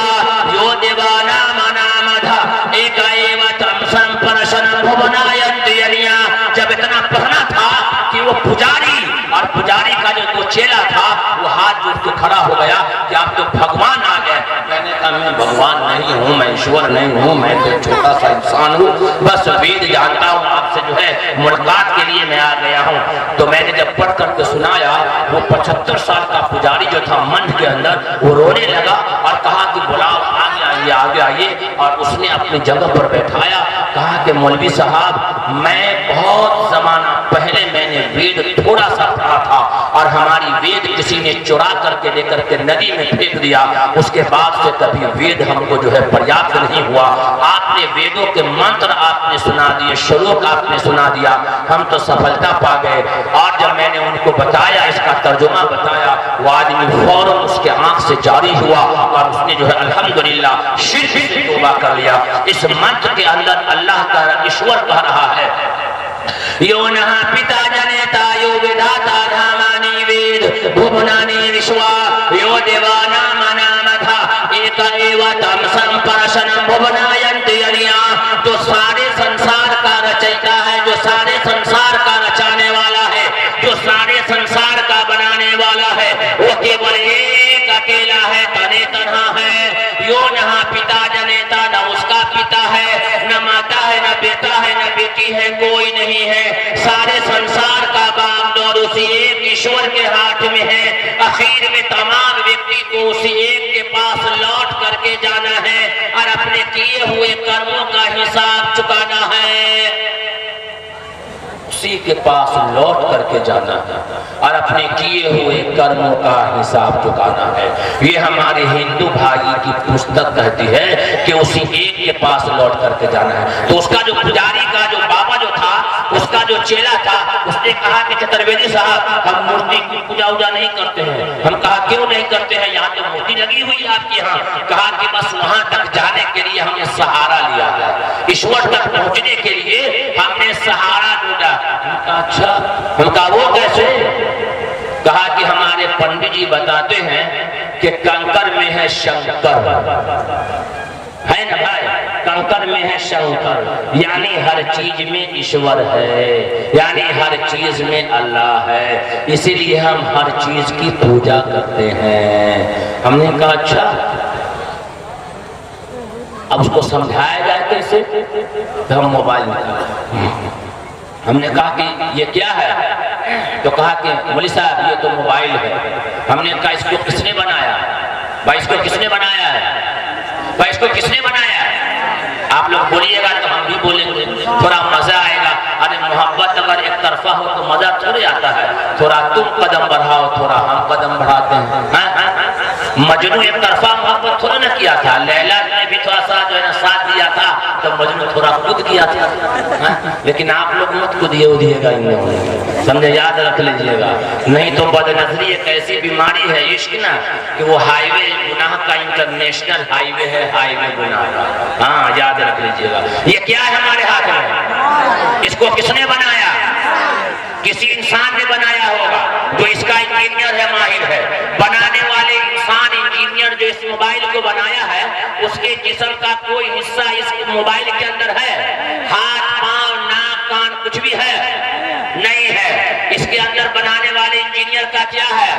यो देवाना मनामधा एक एव तम संपरशन भुवनायन्ति यनिया। जब इतना पढ़ना था कि वो पुजारी और पुजारी का जो दो चेला था वो हाथ जोड़ के खड़ा हो गया कि आप तो भगवान आ गए। मैंने कहा मैं भगवान नहीं हूँ, मैं ईश्वर नहीं हूँ, मैं तो छोटा सा इंसान हूँ, बस वेद जानता हूँ, आपसे जो है मुलाकात के लिए मैं आ गया हूँ। तो मैंने जब पढ़ करके सुनाया, वो 75 साल का पुजारी जो था मन के अंदर वो रोने लगा और कहा कि बुलाओ आगे आइए आगे आइए। और उसने अपनी जगह पर बैठाया। कहा कि मौलवी साहब मैं बहुत जमाना पहले मैंने वेद थोड़ा सा पढ़ा था और हमारी वेद किसी ने चुरा करके लेकर के नदी में फेंक दिया। उसके बाद से कभी वेद हमको जो है पर्याप्त नहीं हुआ। आपने वेदों के मंत्र आपने सुना दिए, श्लोक आपने सुना दिया, हम तो सफलता पा गए। और जब मैंने उनको बताया, इसका तर्जुमा बताया, वो आदमी फौरन उसके आंख से जारी हुआ और उसने जो है अल्हम्दुलिल्लाह शिर्क से तौबा कर लिया। इस मंत्र के अंदर अल्लाह का ईश्वर कह रहा है यो नः पिता जनेता यो विधाता धामानि वेद भुवनानि विश्वा यो देवानाम अनामधा एक एव तम संपरशन भुवनायन्ति यनिया। जो सारे संसार का रचयिता है, जो सारे संसार का रचाने वाला है, जो सारे संसार का बनाने वाला है, वो केवल एक अकेला है, तने तन्हा है। यो नः पिता जनेता, न उसका पिता है, न माता है, न बेटा है, न बेटी है, कोई नहीं है। सारे संसार का बागडोर उसी एक ईश्वर के हाथ में है। आखिर में तमाम व्यक्ति को उसी एक के पास लौट करके जाना है और अपने किए हुए कर्मों का हिसाब चुकाना है। उसी के पास लौट करके जाना है और अपने किए हुए कर्मों का हिसाब चुकाना है। ये हमारे हिंदू भाई की पुस्तक कहती है कि उसी एक के पास लौट करके जाना है। तो उसका जो पुजारी का जो बाबा जो था, उसका जो चेला था, उसने कहा कि चतुर्वेदी साहब हम मूर्ति की पूजा उजा नहीं करते हैं। हम कहा क्यों नहीं करते हैं, यहाँ तो मूर्ति लगी हुई है आपके यहाँ। कहा कि बस वहां तक जाने के लिए हमने सहारा लिया है, ईश्वर तक पहुंचने के लिए हमने सहारा ढूंढा। अच्छा, हम कहा वो कैसे। कहा कि हमारे पंडित जी बताते हैं कि कंकर में है शंकर, है ना भाई, कंकर में है शंकर, यानी हर चीज में ईश्वर है, यानी हर चीज में अल्लाह है, इसीलिए हम हर चीज की पूजा करते हैं। हमने कहा अच्छा, अब उसको समझाया जाए कैसे। तो हम मोबाइल निकाला, हमने कहा कि ये क्या है। तो कहा कि मौलवी साहब ये तो मोबाइल है। हमने कहा इसको किसने बनाया भाई, इसको किसने बनाया है भाई, इसको किसने बनाया है। आप लोग बोलिएगा तो हम भी बोलेंगे, थोड़ा मजा आएगा। अरे मोहब्बत अगर एक तरफा हो तो मजा थोड़े आता है, थोड़ा तुम कदम बढ़ाओ, थोड़ा हम कदम बढ़ाते हैं। मजनू एक तरफा मोहब्बत थोड़ा ना किया था, लैला ने भी थोड़ा सा जो है ना साथ दिया था, तो मजनू थोड़ा कूद गया था। लेकिन आप लोग मत कूदिए उदिएगा, समझे, याद रख लीजिएगा। नहीं तो बदनजरी एक ऐसी बीमारी है इश्क ना, कि वो हाईवे गुनाह का इंटरनेशनल हाईवे है, हाईवे गुनाह का। हाँ याद रख लीजिएगा। ये क्या है हमारे हाथ में, इसको किसने बनाया, किसी इंसान ने बनाया होगा जो इसका इंजीनियर है, माहिर है। बनाने वाले इंसान इंजीनियर जो इस मोबाइल को बनाया है, उसके जिस्म का कोई हिस्सा इस मोबाइल के अंदर है, हाथ पांव नाक कान कुछ भी है नहीं है। इसके अंदर बनाने वाले इंजीनियर का क्या है,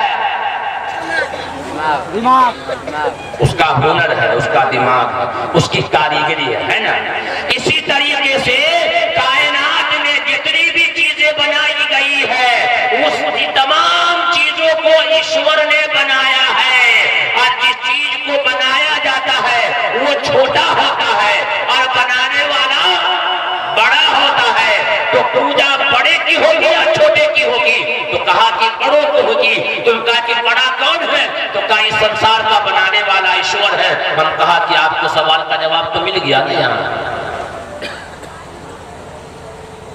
दिमाग, उसका हुनर है, उसका दिमाग है, उसकी कारीगरी है ना। इसी तरीके से कायनात में जितनी भी चीजें बनाई गई है, उस तमाम चीजों को ईश्वर ने बनाया है। और जिस चीज को बनाया जाता है वो छोटा होता है और बनाने वाला बड़ा होता है। तो पूजा बड़े की होगी या छोटे की होगी, तो कहा कि बड़ों को होगी। तुम कहा कि बड़ा कौन है, तो कहा इस संसार का बनाने वाला ईश्वर है। हम कहा कि आपको सवाल का जवाब तो मिल गया ना यहाँ,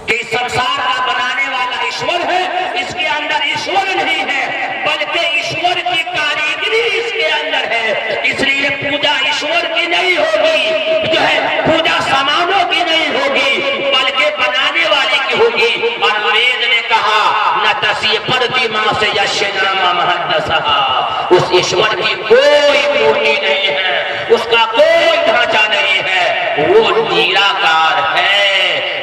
कि संसार का बनाने वाला ईश्वर है है। इसलिए पूजा ईश्वर की नहीं होगी, जो है पूजा सामानों की नहीं होगी, बल्कि बनाने वाले की होगी। और वेद ने कहा न तसी प्रतिमा से यशनामा महदसहा, उस ईश्वर की कोई मूर्ति नहीं है, उसका कोई ढांचा नहीं है, वो निराकार है।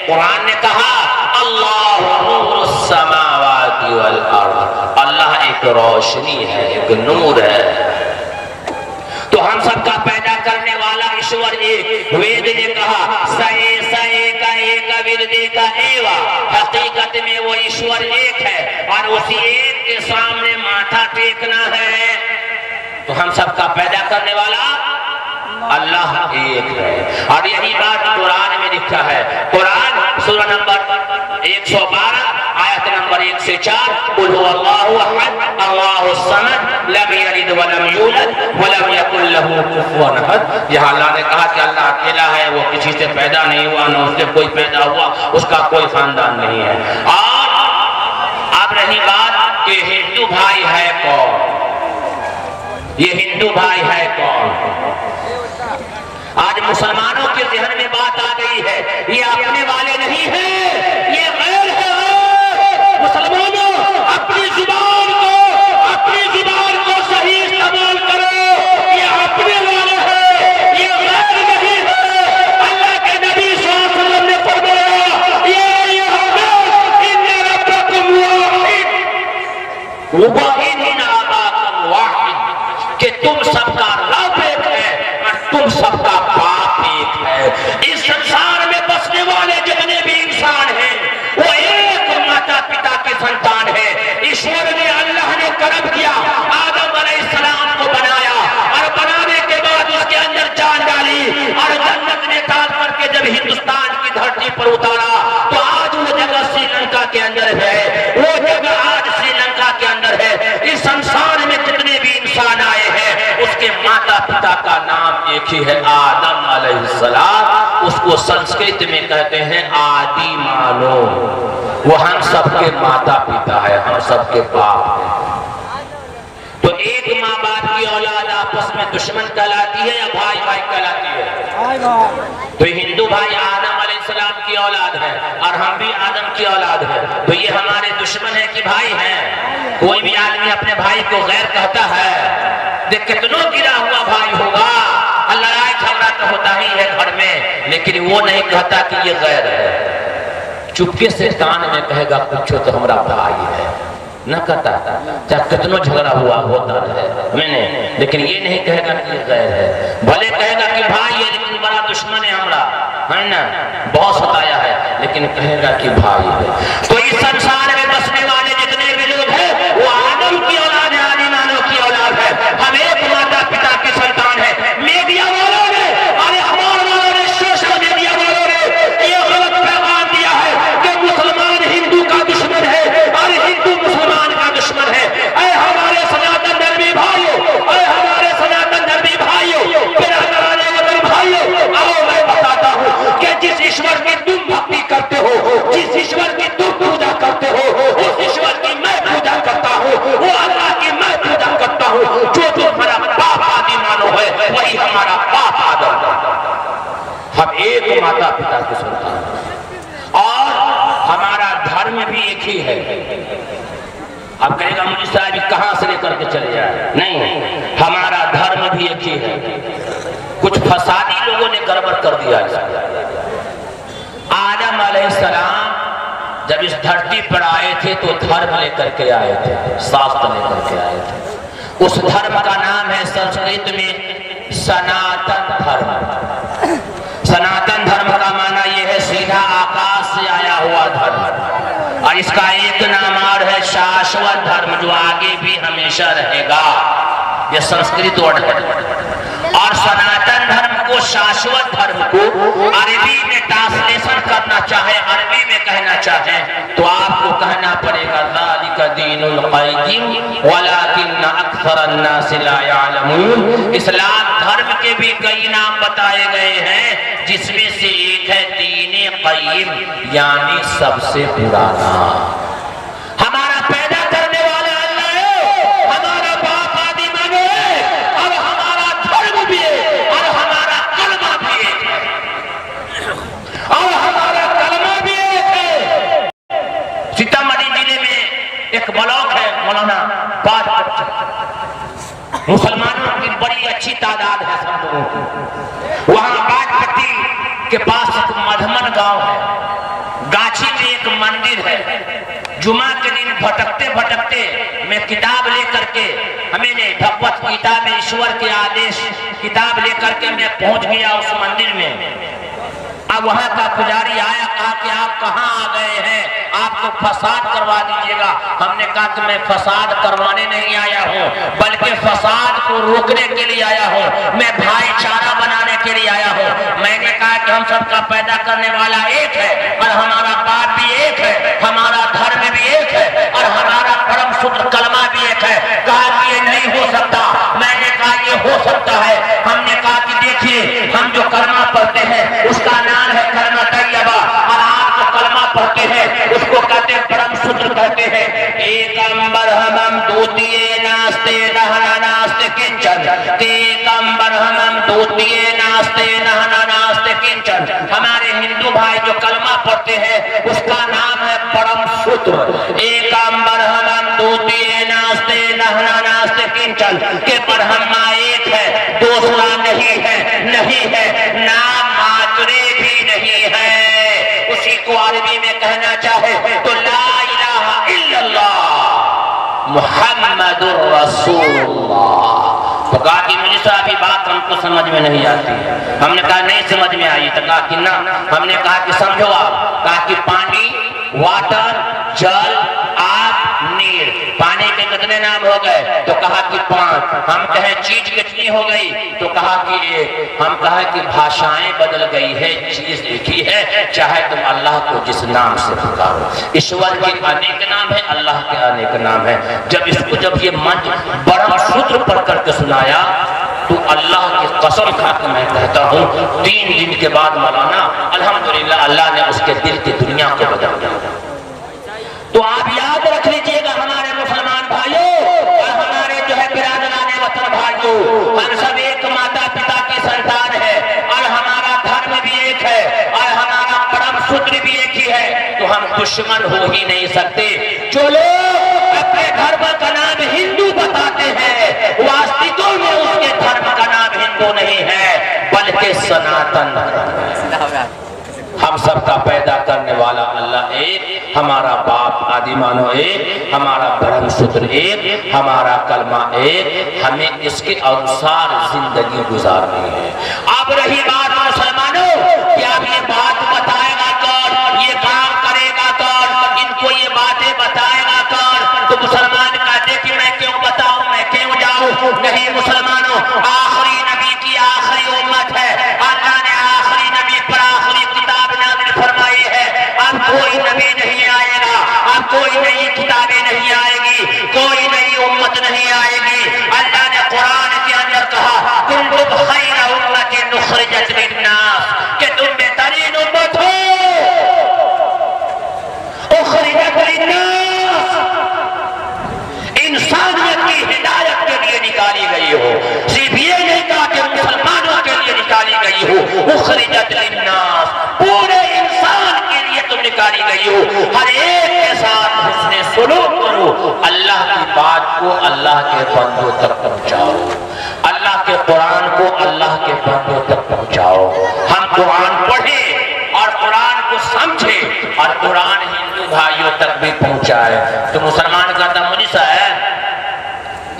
कुरान ने कहा अल्लाह नूरुस समावाति वल अर्द, अल्लाह एक रोशनी है, एक नूर है। तो हम सबका पैदा करने वाला ईश्वर एक। वेद ने कहा सए सए का एक विरदे का एवा, हकीकत में वो ईश्वर एक है और उसी एक के सामने माथा टेकना है। तो हम सबका पैदा करने वाला अल्लाह एक है। और यही बात कुरान में लिखा है। कुरान सूरा नंबर 112 आयत नंबर 1 से 4, कुल हुवल्लाहु अहद अल्लाहुस समद लम यलिद वलम यूलद वलम यकुल लहू कुफुवन अहद। यहाँ अल्लाह ने कहा कि अल्लाह अकेला है, वो किसी से पैदा नहीं हुआ, न उससे कोई पैदा हुआ, उसका कोई खानदान नहीं है। और अब रही बात कि हिंदू भाई है कौन, ये हिंदू भाई है कौन। आज मुसलमानों के जहन में बात आ गई है, ये अपने वाले नहीं है, ये गैर है। मुसलमानों अपनी जुबान को सही इस्तेमाल करो, ये अपने वाले हैं, ये गैर नहीं है। अल्लाह के नबी सल्लल्लाहु अलैहि वसल्लम ने फरमाया ये इन्ना रब्बकुम वाहिद, कि तुम सबका रब एक है और तुम सबका बाप एक है। इस संसार में बसने वाले जितने भी इंसान हैं वो एक माता पिता के संतान है। ईश्वर ने, अल्लाह ने कर्म किया, आदम अलैहिस्सलाम को बनाया और बनाने के बाद उसके अंदर जान डाली और जन्नत निकाल करके जब हिंदुस्तान की धरती पर उतारा तो आज वो जगह श्रीलंका के अंदर है, वो जगह आज श्रीलंका के अंदर है। इस संसार में जितने भी इंसान आए हैं उसके माता पिता का नाम एक ही है, आदम अलैहिस्सलाम। उसको संस्कृत में कहते हैं आदि मानो, वो हम सबके माता पिता है, हम सबके बाप है। तो एक माँ बाप की औलाद आपस में दुश्मन कहलाती है या भाई भाई कहलाती है। तो हिंदू भाई आदम अलैहिस्सलाम की औलाद है और हम भी आदम की औलाद है, तो ये हमारे दुश्मन है कि भाई हैं। कोई भी आदमी अपने भाई को गैर कहता है, देख कितनों गिरा हुआ भाई होगा, लड़ाई झगड़ा तो होता ही है घर में, लेकिन वो नहीं कहता कि ये गैर है। चुपके से कान में कहेगा पूछो तो हमारा भाई है, न कहता चाहे कितनों झगड़ा हुआ होता है मैंने, लेकिन ये नहीं कहेगा कि ये गैर है। भले कहेगा कि भाई है लेकिन बड़ा दुश्मन है हमारा, है ना, बहुत सताया है, लेकिन कहेगा कि भाई है। तो इस संसार में बसने वाले जितने भी लोग हैं वो आदम की औलाद है, आदि मानव की औलाद है। हम एक माता पिता के संतान है। मीडिया वालों ने, अरे अखबार वालों ने, सोशल मीडिया वालों ने ये गलत पैगाम दिया है कि मुसलमान हिंदू का दुश्मन है और हिंदू मुसलमान का दुश्मन है। ऐ हमारे सनातन धर्मी भाइयों, ऐ हमारे सनातन धर्मी भाइयों, मेरा कराने वाले भाइयों, आओ मैं बताता हूँ कि जिस ईश्वर की तुम भक्ति करते हो, जिस ईश्वर की तुम पूजा करते हो, उस ईश्वर की मैं पूजा करता हूँ, वो अल्लाह की मैं पूजा करता हूँ। जो हमारा बाप आदि मानो है वही हमारा बाप आदम। हम एक माता पिता के संतान और हमारा धर्म भी एक ही है। अब कहेगा मुझे साहब कहां से लेकर के चले जाए, नहीं, हमारा धर्म भी एक ही है। कुछ फसादी लोगों ने गड़बड़ कर दिया। आदम अलैहिस्सलाम जब इस धरती पर आए थे तो धर्म लेकर के आए थे, शास्त्र लेकर के आए थे। उस धर्म का नाम है संस्कृत में सनातन धर्म। सनातन धर्म का माना यह है सीधा आकाश से आया हुआ धर्म, और इसका एक नाम और है शाश्वत धर्म, जो आगे भी हमेशा रहेगा। यह संस्कृत वर्ड है। और सनातन धर्म को, शाश्वत धर्म को अरबी में ट्रांसलेशन करना चाहे, अरबी में कहना चाहे तो आपको कहना पड़ेगा ज़ालिका दीनुल क़य्यिम वलाकिन्न अक्सरन्नास ला यअलमून। इस्लाम धर्म के भी कई नाम बताए गए हैं, जिसमें से एक है दीन क़य्यिम, यानी सबसे पुराना। हमारा पैदा करने वाला अल्लाह है, हमारा बाप आदि मानो है, और हमारा मुसलमानों की बड़ी अच्छी तादाद है सब लोगों की। वहां बागपट्टी के पास एक मधमन गांव है, गाछी में एक मंदिर है। जुमा के दिन भटकते भटकते मैं किताब लेकर के, हमें भगवत गीता में ईश्वर के आदेश किताब लेकर के मैं पहुंच गया उस मंदिर में। अब वहां का पुजारी आया, कहा कि आप कहाँ आ गए हैं, आपको फसाद करवा दीजिएगा। हमने कहा कि मैं फसाद करवाने नहीं आया हूँ, बल्कि फसाद को रोकने के लिए आया हूँ, मैं भाईचारा बनाने के लिए आया हूँ। मैंने कहा कि हम सबका पैदा करने वाला एक है और हमारा बाप भी एक है, हमारा धर्म भी एक है और हमारा परम शुद्ध कलमा भी एक है। कहा कि ये नहीं हो सकता। मैंने कहा ये हो सकता है। हमने कहा कि देखिए, हम जो कलमा पढ़ते हैं उसका नाम है कलमा तैयबा, और आप जो कलमा पढ़ते हैं उसको कहते हैं परम शुद्ध कहते हैं। एकम्बर हमम द्वितीय नास्ते नहना नास्ते किंचन, एकम्बर हमम द्वितीय नास्ते नहना नास्ते किंचन। हमारे हिंदू भाई जो कलमा पढ़ते हैं उसका नाम है परम शुद्ध। एकम्बर हमम द्वितीय नास्ते नहना नास्ते किंचन के ब्रह्मा एक है, दूसरा नहीं है, नहीं है, नाम मात्रे भी नहीं है। उसी को अरबी में कहना चाहे तो ला इलाहा इल्लल्लाह मुहम्मदुर रसूलुल्लाह। तो कहा कि मुझे तो अभी बात हमको समझ में नहीं आती। हमने कहा नहीं समझ में आई। तो कहा कि ना, हमने कहा कि समझो आप। कहा कि पानी, वाटर, जल, आग, नीर, पानी के कितने नाम हो गए? तो कहा कि 5। हम कहे चीज कितनी हो गई? तो कहा कि 1। हम कहा कि भाषाएं बदल गई है, चीज एक ही है, चाहे तुम अल्लाह को जिस नाम से पुकारो। ईश्वर के अनेक नाम है, अल्लाह के अनेक नाम है। जब ये मंत्र बड़ा शुद्ध पढ़ करके सुनाया तो अल्लाह की कसम खा के मैं कहता हूँ 3 दिन के बाद मौलाना अल्हम्दुलिल्लाह अल्लाह ने उसके दिल की दुनिया को बदल दिया। तो आप याद रख लीजिएगा हमारे मुसलमान भाइयों और हमारे जो है बिरादराने वतन भाइयों, हम सब एक माता पिता की संतान है और हमारा धर्म भी एक है और हमारा परम सूत्र भी एक ही है। तो हम दुश्मन हो ही नहीं सकते। जो लोग अपने धर्म का नाम हिंदू बताते हैं, वास्तविक में उसके धर्म का नाम हिंदू नहीं है बल्कि सनातन धर्म है। हम सबका पैदा करने वाला अल्लाह एक, हमारा बाप आदि मानो एक, हमारा ब्रह्म सूत्र एक, हमारा कलमा एक। हमें इसके अनुसार जिंदगी गुजारनी है। अब रही बात मुसलमानों कि अब ये बात बताएगा कौन, ये काम करेगा कौन, इनको ये बातें बताएगा कौन? तो मुसलमान कहते कि मैं क्यों बताऊं, मैं क्यों जाऊं? नहीं मुसलमानों, आखिरी नबी की आखिरी उम्मत है। अल्लाह ने आखिरी नबी पर आखिरी किताब नाज़िल फरमाई है। अब कोई नबी नहीं आएगा, अब कोई नई किताबें नहीं आएगी, कोई नई उम्मत नहीं आएगी। अल्लाह ने कुरान के अंदर कहा कुंतुम खैरा उम्मतिन उखरिजत लिन्नास, कि तुम बेहतरीन उम्मत हो, उखरिजत लिन्नास, इंसानियत की हिदायत के लिए निकाली गई हो। सिर्फ ये नहीं कहा कि मुसलमानों के लिए निकाली गई हो, उखरिजत लिन्नास, पूरे इंसान के लिए तुम निकाली गई हो। हर एक के साथ हुस्ने सुलूक करो, अल्लाह की बात को अल्लाह के बंदों तक पहुंचाओ, अल्लाह के कुरान को अल्लाह के बंदों तक पहुंचाओ। हम कुरान पढ़े और कुरान को समझे और कुरान हिंदू भाइयों तक भी पहुंचाए। तो मुसलमान कहता मुझे साहब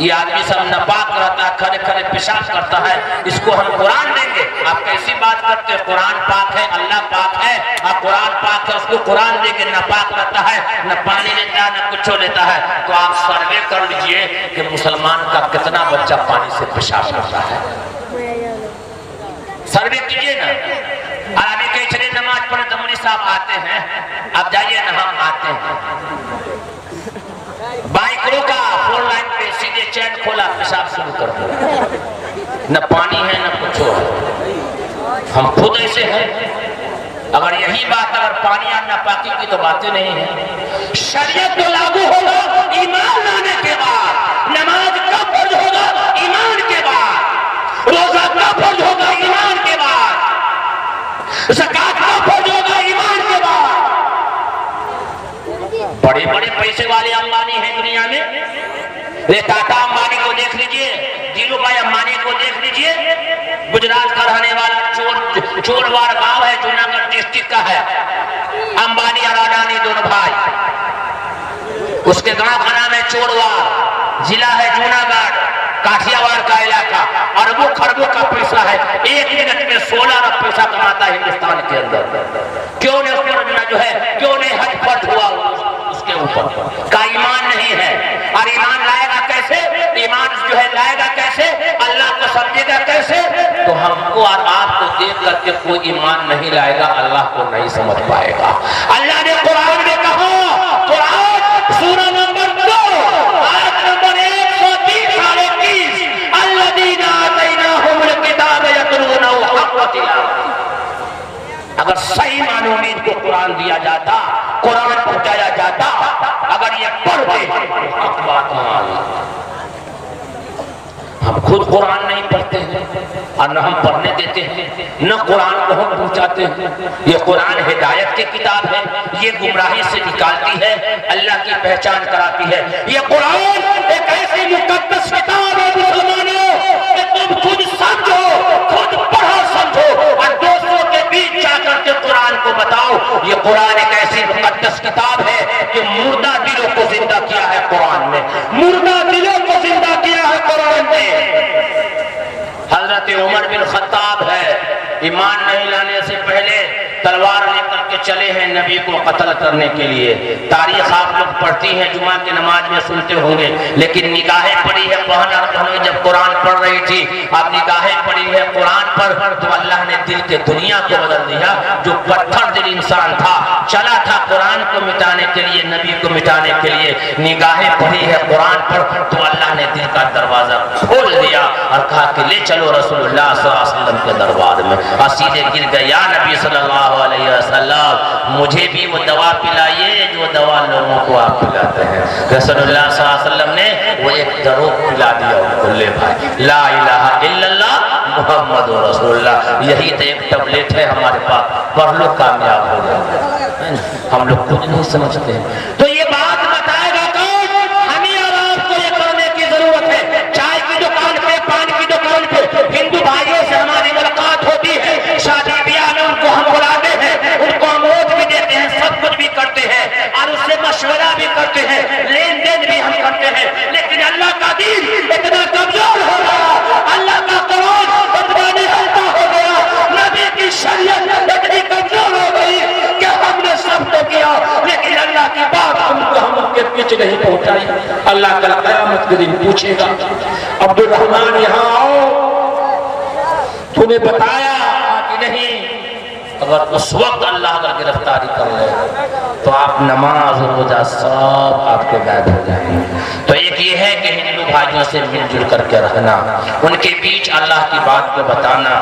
ये आदमी सब नापाक रहता है, खड़े खड़े पेशाब करता है, इसको हम कुरान देंगे? आप कैसी बात करते हैं? कुरान पाक है, अल्लाह पाक है, आप कुरान पाक है, उसको कुरान देंगे? नापाक रहता है, न पानी लेता है, न कुछ लेता है। तो आप सर्वे कर लीजिए कि मुसलमान का कितना बच्चा पानी से पेशाब करता है। सर्वे कीजिए ना। और अभी कई चले नमाज पढ़े तो मुनी साहब आते हैं, आप जाइए ना, हम आते हैं। बाइक रोका, 4 लाइन पे सीधे चैन खोला, पेशाब शुरू कर दिया। न पानी है न कुछ है, हम खुद ऐसे हैं। अगर यही बात अगर पानी और नापाकी की तो बातें नहीं है। शरीयत तो लागू होगा ईमान लाने के बाद, नमाज का फर्ज होगा ईमान के बाद, रोजा का फर्ज होगा ईमान के बाद, ज़कात का फर्ज होगा ईमान के बाद। बड़े बड़े पैसे वाले अंबानी हैं दुनिया में। टाटा अंबानी को देख लीजिए, को देख लीजिए, गुजरात का रहने वाला चोरवार गांव है, जूनागढ़ डिस्ट्रिक्ट का है। अंबानी और अडानी दोनों भाई, उसके गांव का नाम है चोरवार, जिला है जूनागढ़, काठियावाड़ का इलाका। अरबों खरबों का पैसा है, 1 मिनट में 16 अरब पैसा कमाता है हिंदुस्तान के अंदर। क्यों नहीं जो है, क्यों नहीं हटपट हुआ उसके ऊपर का ईमान नहीं है। और ईमान लाएगा कैसे? ईमान जो है लाएगा कैसे? अल्लाह को समझेगा कैसे? तो हमको और आपको देख करके कोई ईमान नहीं लाएगा, अल्लाह को नहीं समझ पाएगा। अल्लाह ने कुरान में कहा, कुरान सूरा नंबर 2 आयत नंबर 130 अल्लज़ीना आतैनाहुमुल किताब यतलूनहु हक़्क़ तिलावतिही। अगर सही मानों में इनको कुरान दिया जाता, कुरान पहुंचाया जाता, अगर ये पढ़ते बात मान, हम खुद कुरान नहीं पढ़ते हैं और न हम पढ़ने देते हैं, न कुरान को हम पहुंचाते हैं। ये कुरान हिदायत की किताब है, ये गुमराही से निकालती है, अल्लाह की पहचान कराती है। ये कुरान एक ऐसी मुकद्दस किताब है मुसलमानों कि तुम खुद समझो, खुद पढ़ो समझो और दोस्तों के बीच जाकर के कुरान को बताओ। ये कुरान एक ऐसी मुकद्दस किताब है कि मुर्दा दिलों को जिंदा किया है कुरान में, मुर्दा दिलों को जिंदा किया है कुरान ने। हजरत उमर बिन खत्ताब है, ईमान नहीं लाने से पहले तलवार लेकर के चले हैं नबी को कत्ल करने के लिए। तारीख आप लोग पढ़ती हैं, जुमा की नमाज में सुनते होंगे, लेकिन निगाहें पड़ी है बहन और बहनों जब कुरान पढ़ रही थी, अब निगाहें पड़ी है कुरान पर, तो अल्लाह ने दिल के दुनिया को बदल दिया। जो पत्थर दिल इंसान था, चला था कुरान को मिटाने के लिए, नबी को मिटाने के लिए, निगाहें पड़ी है कुरान पर, तो अल्लाह ने दिल का दरवाजा खोल दिया और कहा कि ले चलो रसूलुल्लाह सल्लल्लाहु अलैहि वसल्लम के दरबार में। और सीधे गिर गया नबी सल्लल्लाहु अलैहि वसल्लम, मुझे भी वो दवा पिलाइए जो दवा लोगों को आप पिलाते हैं। रसूलुल्लाह सल्लल्लाहु अलैहि वसल्लम ने वो एक दरूद पिला दिया उनको, ले भाई ला इलाहा इल्लल्लाह मुहम्मदुर रसूलुल्लाह, यही तो एक टैबलेट है हमारे पास, पढ़ लो कामयाब हो जाओ। हम लोग कुछ नहीं समझते हैं। तो ये बात बताएगा कौन? हमें और आपको ये करने की जरूरत है। चाय की दुकान पे, पान की दुकान पे हिंदू भाइयों से हमारी मुलाकात होती है, शादी ब्याह में उनको हम बुलाते हैं, उनको अमोद भी देते हैं, सब कुछ भी करते हैं और उससे मशवरा भी करते हैं, लेन देन भी हम करते हैं। लेकिन अल्लाह का दीन इतना कमजोर हो गया, अल्लाह का कुरान इतना निहलता हो गया, नबी की शरीयत इतनी कमजोर हो गई कि हमने सब तो किया, लेकिन अल्लाह की बात हमको हम उनके पीछे नहीं पहुंचाई। अल्लाह कल क़यामत के दिन पूछेगा, अब्दुल रहमान यहाँ आओ, तूने बताया कि नहीं? अगर उस वक्त अल्लाह अगर गिरफ्तारी कर ले तो आप नमाज रोजा सब आपके गायब हो जाएंगे। तो एक ये है कि हिंदू भाइयों से मिलजुल करके रहना, उनके बीच अल्लाह की बात को बताना,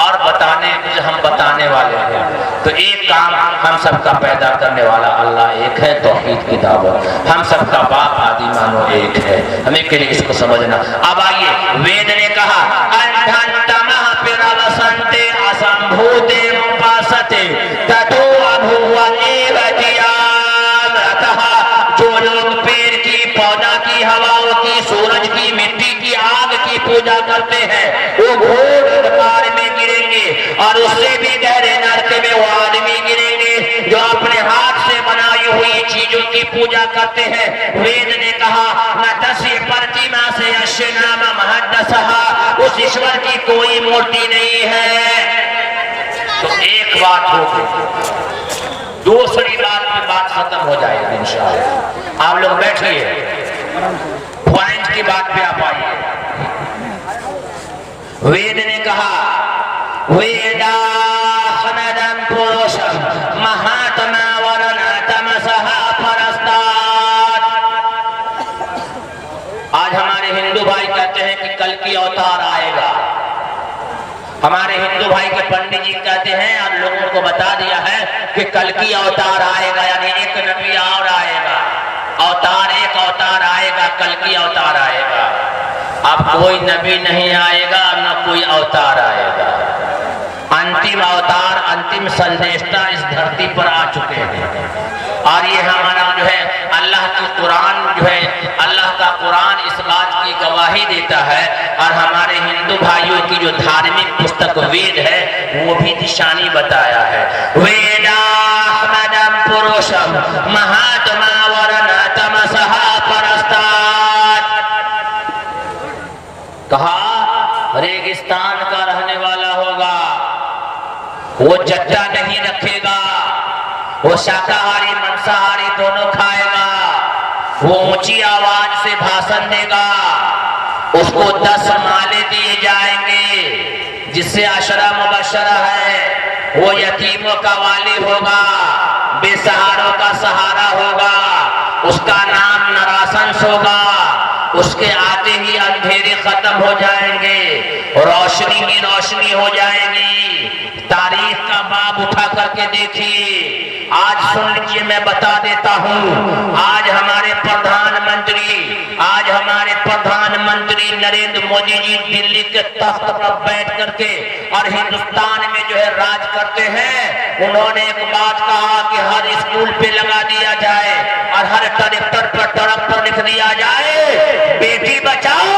और बताने हम बताने वाले हैं। तो एक काम हम सबका पैदा करने वाला अल्लाह एक है, तौहीद की दावत। हम सबका बाप आदि मानो एक है, हमें के लिए इसको समझना। अब आइए, वेद ने कहा असंभूते उपासते ततो अभुवनेव कियामतः। जो लोग पेड़ की, पौधा की, हवाओं की, सूरज की, मिट्टी की, आग की पूजा करते हैं, वो घोर अंधकार में गिरेंगे और उससे भी गहरे नरक में वो आदमी गिरेंगे जो अपने हाथ से बनाई हुई चीजों की पूजा करते हैं। वेद ने कहा न तस्य प्रतिमा से अश्नाम महद्दसहा, उस ईश्वर की कोई मूर्ति नहीं है। तो एक बात होगी, दूसरी बात में बात खत्म हो जाएगी इंशाअल्लाह। आप लोग बैठिए, पॉइंट की बात पे आप आइए। वेद ने कहा वेदा खनदम पुरुषम महात्मा वरनातमसः परस्तात्। आज हमारे हिंदू भाई कहते हैं कि कल की अवतार आएगा। हमारे हिंदू भाई के पंडित जी कहते हैं और लोगों को बता दिया है कि कल की अवतार आएगा, यानी एक नबी और आएगा, अवतार एक अवतार आएगा, कल की अवतार आएगा। अब कोई नबी नहीं आएगा न कोई अवतार आएगा। अंतिम अवतार, अंतिम संदेशता इस धरती पर आ चुके हैं और ये हमारा जो है अल्लाह की कुरान जो है, अल्लाह का कुरान इस बात की गवाही देता है। और हमारे हिंदू भाई की जो धार्मिक पुस्तक वेद है वो भी निशानी बताया है। वेदाहमदम पुरुषम महात्मा वरना तमसः परस्तात्। कहा रेगिस्तान का रहने वाला होगा, वो जट्टा नहीं रखेगा, वो शाकाहारी मांसाहारी दोनों खाएगा, वो ऊंची आवाज से भाषण देगा, उसको 10 माले दिए जाएंगे जिससे अशरा मुबशरा है। वो यतीमों का वाली होगा, बेसहारों का सहारा होगा, उसका नाम नरासंस होगा। उसके आते ही अंधेरे खत्म हो जाएंगे, रोशनी की रोशनी हो जाएगी। तारीख का बाब उठा करके देखिए। आज सुन लीजिए, मैं बता देता हूँ। आज हमारे प्रधानमंत्री नरेंद्र मोदी जी दिल्ली के तख्त पर बैठ करके और हिंदुस्तान में जो है राज करते हैं। उन्होंने एक बात कहा कि हर स्कूल पे लगा दिया जाए और हर ट्रैक्टर पर ट्रक पर लिख दिया जाए, बेटी बचाओ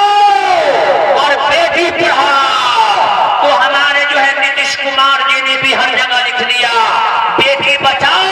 और बेटी पढ़ाओ। तो हमारे जो है नीतीश कुमार जी ने भी हर जगह लिख दिया, बेटी बचाओ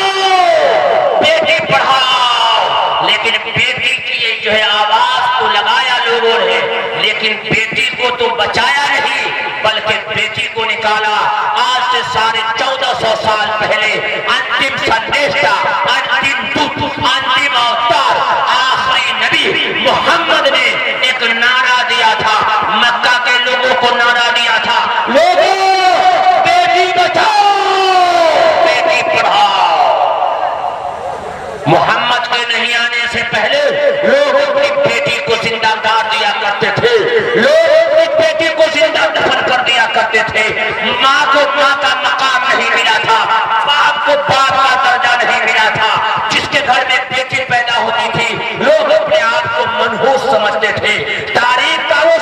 बेटी पढ़ाओ। लेकिन बेटी की जो है आवाज तो लगाया लोगों ने, लेकिन बेटी को तो बचाया नहीं, बल्कि बेटी को निकाला। आज से 1450 साल पहले अंतिम संदेश था, अंतिम दूत, अंतिम अवतार, आखिरी नबी मोहम्मद ने एक नारा दिया था, मक्का के लोगों को नारा दिया था, लोगों बेटी बचाओ बेटी पढ़ाओ। मोहम्मद के नहीं आने से पहले लोग अपनी बेटी को जिंदा गाड़ दिया करते थे, लोग अपनी बेटी को जिंदा दफन कर दिया करते थे। माँ को माँ का मकाम नहीं मिला था, बाप को बाप का दर्जा नहीं मिला था। जिसके घर में बेटी पैदा होती थी लोग अपने आप को मनहूस समझते थे। तारीख का वो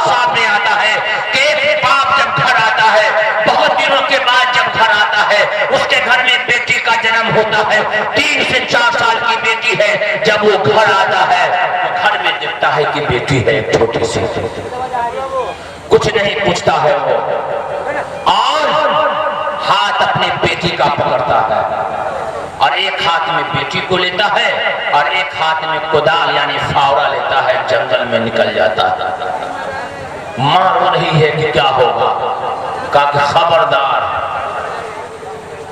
सामने आता है कि एक बाप जब घर आता है, बहुत दिनों के बाद जब घर आता है, उसके घर में बेटी का जन्म होता है। 3 से 4 साल की बेटी है, जब वो घर आता है तो घर में देखता है कि बेटी है छोटी सी, कुछ नहीं पूछता है वो, और हाथ अपने बेटी का पकड़ता है और एक हाथ में बेटी को लेता है और एक हाथ में कुदाल यानी फावड़ा लेता है, जंगल में निकल जाता है। मां रो रही है कि क्या होगा। कहा कि खबरदार,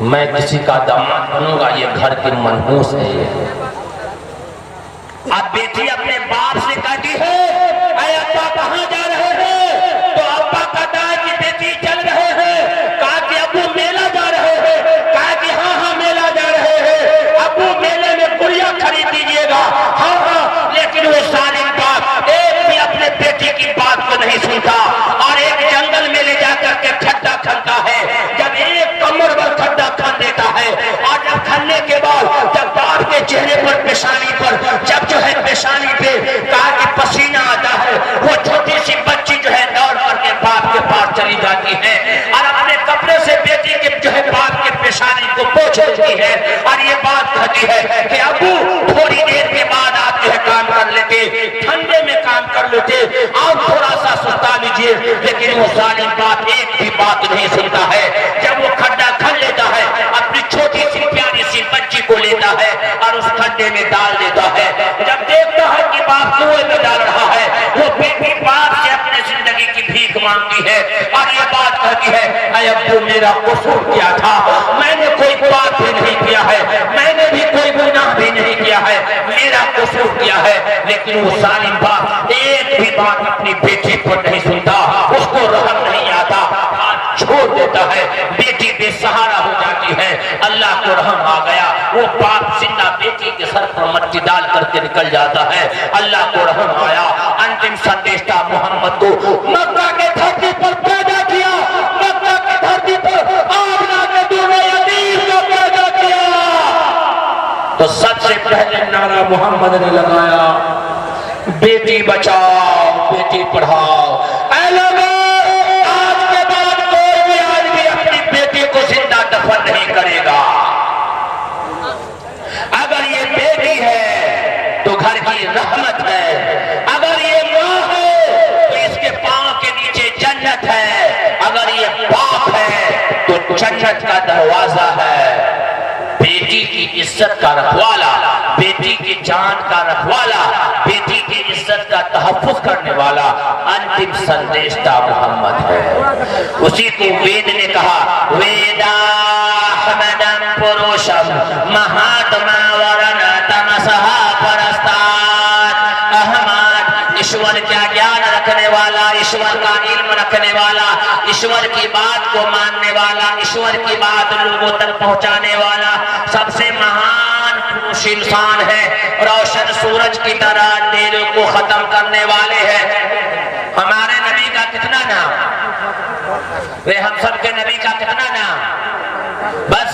मैं किसी का दामाद बनूंगा, ये घर की मनहूस है ये। अब बेटी अपने बाप से कहती है, अरे अब्बा कहाँ जा रहे हैं? तो अब्बा कहता है कि बेटी चल रहे हैं। कहा कि अब्बू मेला जा रहे हैं? कहा कि हाँ मेला जा रहे हैं। अब्बू मेले में गुड़िया खरीद दीजिएगा। हाँ, लेकिन वो सालिम बाप एक भी अपने बेटी की बात को नहीं सुनता और एक जंगल में ले जाकर के खड्डा खनता है। जब एक कमर पर खड्डा खन देता है और जब खनने के बाद जब बाप के चेहरे पर पेशानी पर जब जो है पेशानी पे कहा कि पसीना आता है, वो छोटी सी बच्ची जो है दौड़ करके बाप के पास चली जाती है और अपने कपड़े से बेटी के जो है बाप के पेशानी को पोंछ देती है और ये बात कहती है कि अबू थोड़ी देर के बाद आप जो है काम कर लेते, ठंडे में काम कर लेते, आप थोड़ा सा सुता लीजिए। लेकिन वो सालिम बाप एक भी बात नहीं सुनता है। जब वो खड्डा खन लेता है, अपनी छोटी सी प्यारी सी बच्ची को लेता है और उस खड्डे में डाल देता है। जब देखता है कि बाप कुएं में डाल रहा है, वो बेटी बाप से अपने जिंदगी की भीख मांगती है और ये बात कहती है, अरे अब्बू मेरा कसूर किया था, मैंने कोई पाप भी नहीं किया है, मैंने भी कोई गुनाह भी नहीं किया है, मेरा कसूर किया है। लेकिन वो सालिम बाप एक भी बात अपनी बेटी पर नहीं सुनता, उसको रहम नहीं आता, हाथ छोड़ देता है, बेटी बेसहारा हो जाती है। अल्लाह को रहम आ गया, वो बाप जिंदा बेटी के सर पर मट्टी डाल करके निकल जाता है। अल्लाह को रहम आया, अंतिम संदेश था मोहम्मद को मक्का के धरती पर पैदा किया, मक्का के धरती पर आमना के दूल्हे यतीम को पैदा किया। तो सबसे पहले नारा मोहम्मद ने लगाया, बेटी बचाओ बेटी पढ़ाओ। आज के बाद कोई भी आदमी अपनी बेटी को जिंदा दफन नहीं करेगा। अगर ये बेटी है तो घर की रहमत है, अगर ये माँ है तो इसके पांव के नीचे जन्नत तो जन्नत का दरवाजा है। बेटी की इज्जत का रखवाला, बेटी की जान का रखवाला, बेटी की इज्जत का तहफ्फुज करने वाला अंतिम संदेशता मोहम्मद है। उसी को वेद ने कहा, वेदाहमदम पुरुषम महात्मा वरण तमसः परस्तात्। अहमद ईश्वर का ज्ञान रखने वाला, ईश्वर का इल्म रखने वाला, ईश्वर की बात को मानने वाला, ईश्वर की बात लोगों तक पहुंचाने वाला सबसे महान पुरुष इंसान है। रोशन सूरज की तरह अंधेरे को खत्म करने वाले हैं। हमारे नबी का कितना नाम, वे हम सब के नबी का कितना नाम। बस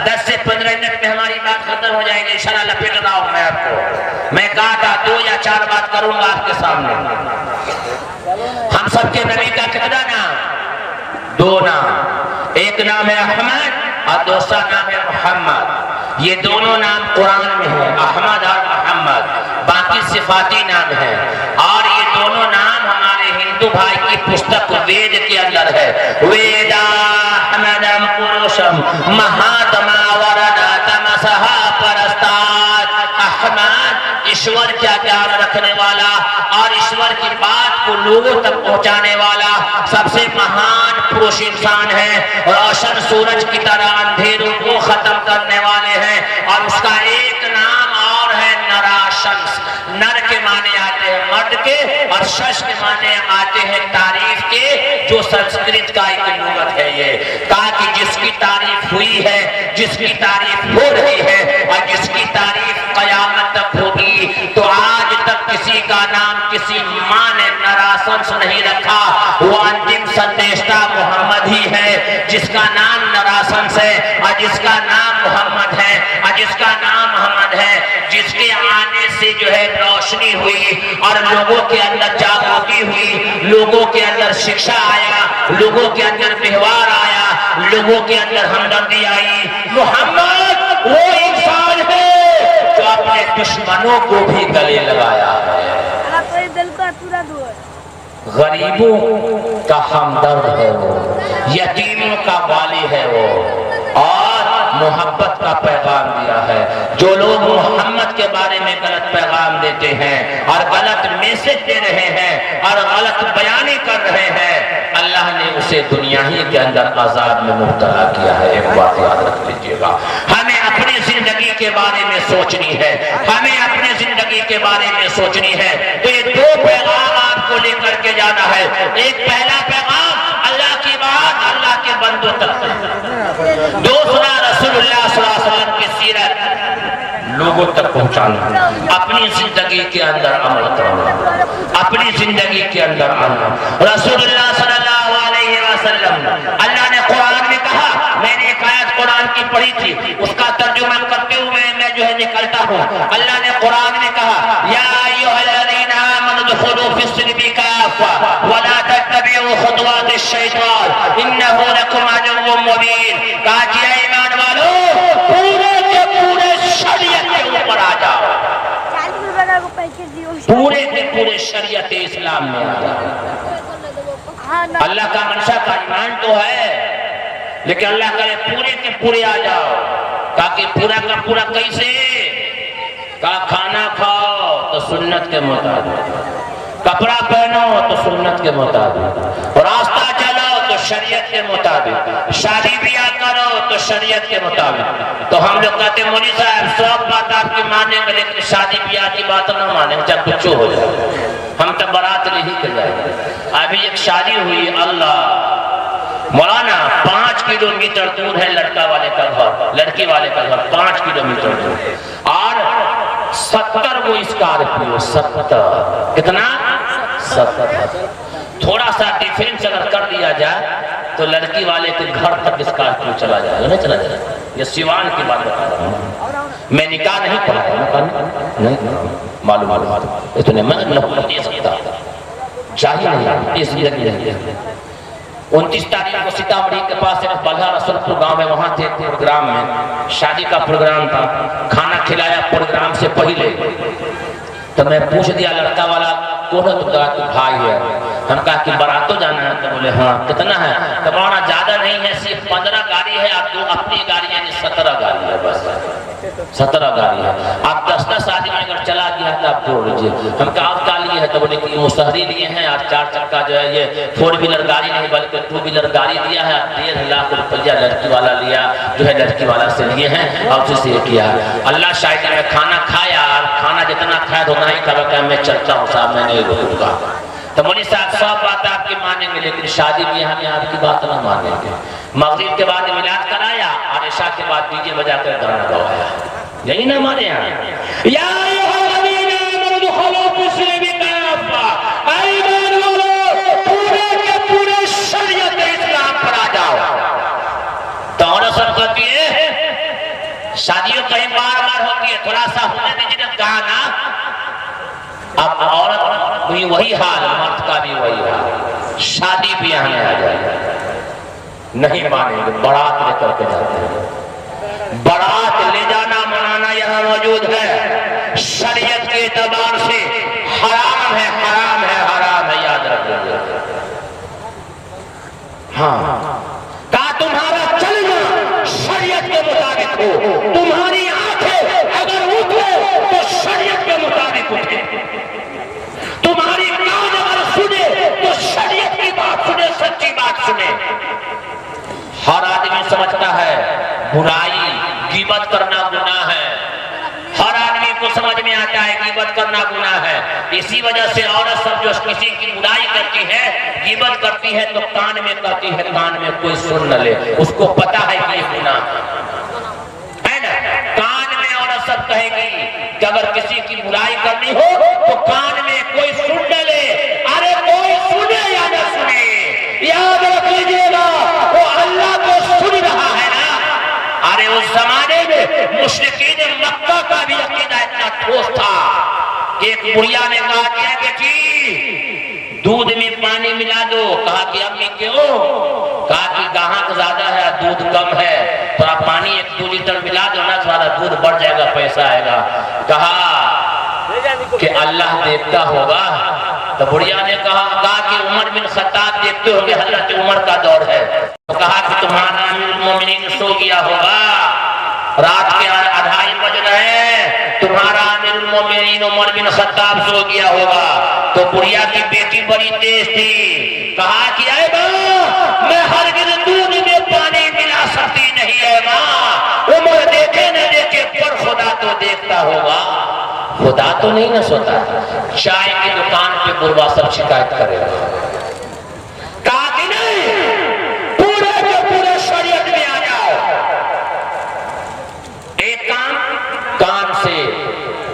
10 से 15 मिनट में हमारी बात खत्म हो जाएगी इंशाल्लाह। लपेट रहा हूं मैं आपको। मैं कहा था 2 या 4 बात करूंगा आपके सामने। हम सबके नबी का कितना नाम, 2 नाम। एक नाम है अहमद और दूसरा नाम है मोहम्मद। ये दोनों नाम कुरान में है, अहमद और मोहम्मद। बाकी सिफाती नाम है और ये दोनों नाम हमारे हिंदू भाई की पुस्तक वेद के अंदर है। वेदाहमदम पुरुषम महात्मा वरण तमसः परस्तात्। अहमद ईश्वर का ज्ञान रखने वाला और ईश्वर की बात को लोगों तक पहुंचाने वाला सबसे महान पुरुष इंसान है। रोशन सूरज की तरह अंधेरों को खत्म करने वाले हैं। और उसका एक नाम और है नराशंस। नर के माने आते हैं मर्द के और शश के माने आते हैं तारीफ के, जो संस्कृत का एक लुगत है। ये कहा कि जिसकी तारीफ हुई है, जिसकी तारीफ हो रही है और जिसकी तारीफ कयामत तक होगी, तो आज तक किसी का नाम किसी माँ ने नराशंस नहीं रखा। वो अंतिम संदेशता मोहम्मद ही है, जिसका नाम नराशंस है और जिसका नाम मोहम्मद है और जिसका नाम मोहम्मद है, जिसके आने से जो है रोशनी हुई और लोगों के अंदर जागृति हुई, लोगों के अंदर शिक्षा आया, लोगों के अंदर व्यवहार आया, लोगों के अंदर हमदर्दी आई। मोहम्मद वो इंसान है जो अपने दुश्मनों को भी गले लगाया है। गरीबों का हमदर्द है वो, यतीमों का वाली है वो, और मोहब्बत का पैगाम दिया है। जो लोग मोहम्मद के बारे में गलत पैगाम देते हैं और गलत मैसेज दे रहे हैं और गलत बयानी कर रहे हैं, अल्लाह ने उसे दुनिया ही के अंदर अजाब में मुब्तला किया है। एक बात याद रख लीजिएगा, हमें अपनी जिंदगी के बारे में सोचनी है, हमें अपनी जिंदगी के बारे में सोचनी है। तो ये 2 पैगाम आपको लेकर के जाना है। एक पहला पैगाम अल्लाह की बात अल्लाह के बंदों तक, दूसरा रसूलुल्लाह सल्लल्लाहु अलैहि वसल्लम की सीरत लोगों तक पहुंचाना, अपनी जिंदगी के अंदर अमल करना, अपनी जिंदगी के अंदर आना। रसूलुल्लाह सल्लल्लाहु अलैहि वसल्लम, अल्लाह ने कुरान में कहा, मैंने एक आयत कुरान की पढ़ी थी, उसका तर्जुमा करते हुए मैं जो है निकलता हूँ। अल्लाह ने कुरान में कहा, या अय्युहल्लज़ीना आमनू दुखुलू फिस्सिल्मी काफ़ा वला तत्तबिउ खुतवातिश शैतान इन्नहु लकुम अदुव्वुम मुबीन। कहा कि ईमान वालों, पूरे के पूरे शरीयत के ऊपर आ जाओ, पूरे के पूरे शरीयत इस्लाम में आ जाओ। अल्लाह का मंशा का ईमान तो है, लेकिन अल्लाह करे पूरे के पूरे आ जाओ। ताकि पूरा का पूरा कैसे, का खाना खाओ तो सुन्नत के मुताबिक, कपड़ा पहनो तो सुन्नत के मुताबिक, रास्ता चलाओ तो शरीयत के मुताबिक, शादी ब्याह करो तो शरीयत के मुताबिक। तो हम लोग कहते मौलवी साहब सब बात आपकी मानेंगे, लेकिन शादी ब्याह की बात ना मानेंगे, चाहे कुछ हो जाए, हम तो बारात नहीं कर जाएंगे। अभी एक शादी हुई, अल्लाह मौलाना 5 किलोमीटर दूर है लड़का वाले का घर, लड़की वाले का घर 5 किलोमीटर दूर, और 70 वो स्कॉर्पियो, 70 कितना 70। थोड़ा सा डिफेंस अगर कर दिया जाए तो लड़की वाले के घर तक स्कॉर्पियो चला जाएगा, नहीं चला जाएगा। ये सिवान की बात बता रहा हूँ, मैं निकाह नहीं पढ़ा, नहीं मालूम इतने मैं दे सकता, चाहिए नहीं इस जिंदगी नहीं। 29 तारीख को सीतामढ़ी के पास एक बल्हा रसूलपुर गांव में, वहां थे प्रोग्राम में, शादी का प्रोग्राम था, खाना खिलाया प्रोग्राम से पहले। तो मैं पूछ दिया लड़का वाला कौन है? तो कहा कि भाई है। हम कहा कि बारात तो जाना है? तो बोले हाँ। कितना है? तो बोला ज्यादा नहीं है, सिर्फ 15 गाड़ी है, आप 2 अपनी गाड़ी यानी 17 गाड़ी है, बस 17 गाड़ी है। आप 10-10 आदमी अगर चला गया तो आप जोड़ लीजिए। हम कहा आप क्या लिए है? तो बोले कि मुसहरी लिए हैं और 4 चक्का जो है ये 4 व्हीलर गाड़ी नहीं बल्कि 2 व्हीलर गाड़ी दिया है। 1.5 लाख रुपया लड़की वाला लिया, जो है लड़की वाला से लिए हैं और उसी से किया। अल्लाह शायद मैं खाना खाया, खाना जितना खाया तो नहीं खाया, मैं चलता हूँ साहब, मैं नहीं रुकूंगा। तो मौलवी साहब सब बात आपकी मानेंगे लेकिन शादी ब्याह में आपकी बात ना मानेंगे। मगरिब के बाद मिलाद कराया और इशा के बाद डीजे बजा कर गाना गवाया, यही ना हमारे यहाँ। पूरे शरीयत इस्लाम पर आ जाओ। तो औरत सब कहती है शादियों कहीं बार होती है, थोड़ा सा होने दीजिए गाना। अब औरत भी वही हाल, मर्द का भी वही हाल, शादी ब्याह में आ जाए नहीं मानेंगे, बारात लेकर के जाते हैं। बारात ले जाना मनाना यहाँ मौजूद है, शरीयत के एतबार से हराम है, हराम है, हराम है, याद रखिए। हाँ, कहा तुम्हारा चलना शरीयत के मुताबिक हो, तुम्हारी आंखें अगर उठे तो शरीयत के मुताबिक उठे, तुम्हारी कान अगर सुने तो शरीयत की बात सुने, सच्ची बात सुने। हर आदमी समझता है बुराई गीबत करना गुनाह है, हर आदमी को समझ में आता है गीबत करना गुनाह है। इसी वजह से औरत सब जो किसी की बुराई करती है, गीबत करती है तो कान में कहती है, कान में कोई सुन न ले, उसको पता है कि ये गुनाह है ना। कान में औरत सब कहेगी कि अगर किसी की बुराई करनी हो तो कान में कोई सुन न ले। अरे कोई सुने या न सुने, याद रख लीजिएगा वो अल्लाह को सुन रहा है ना। अरे उस जमाने में मुशरिकीन मक्का का भी अकीदा इतना ठोस था कि एक बुढ़िया ने कहा कि जी दूध में पानी मिला दो। कहा कि अम्मी क्यों? कहा कि गाहक ज्यादा है, दूध कम है, थोड़ा पानी 1-2 लीटर मिला दो ना, थोड़ा दूध बढ़ जाएगा, पैसा आएगा। कहा कि अल्लाह देखता होगा। तो बुढ़िया ने कहा कि उमर बिन खत्ताब देखते होंगे, हजरत उमर का दौर है। तो कहा कि तुम्हारा अमीरुल मोमिनीन सो गया होगा, रात के 2:30 बज रहे हैं, तुम्हारा अमीरुल मोमिनीन उमर बिन खत्ताब सो गया होगा। तो बुढ़िया की बेटी बड़ी तेज थी, कहा कि अरे माँ मैं हरगिज़ दूध में पानी मिला सकती नहीं है माँ, उमर देखे न देखे पर खुदा तो देखता होगा। खुदा तो नहीं ना सोता। चाय की दुकान पे बुरबा सब शिकायत करेगा, कहा कि नहीं पूरे के पूरे शरीयत में आ जाओ। एक कान से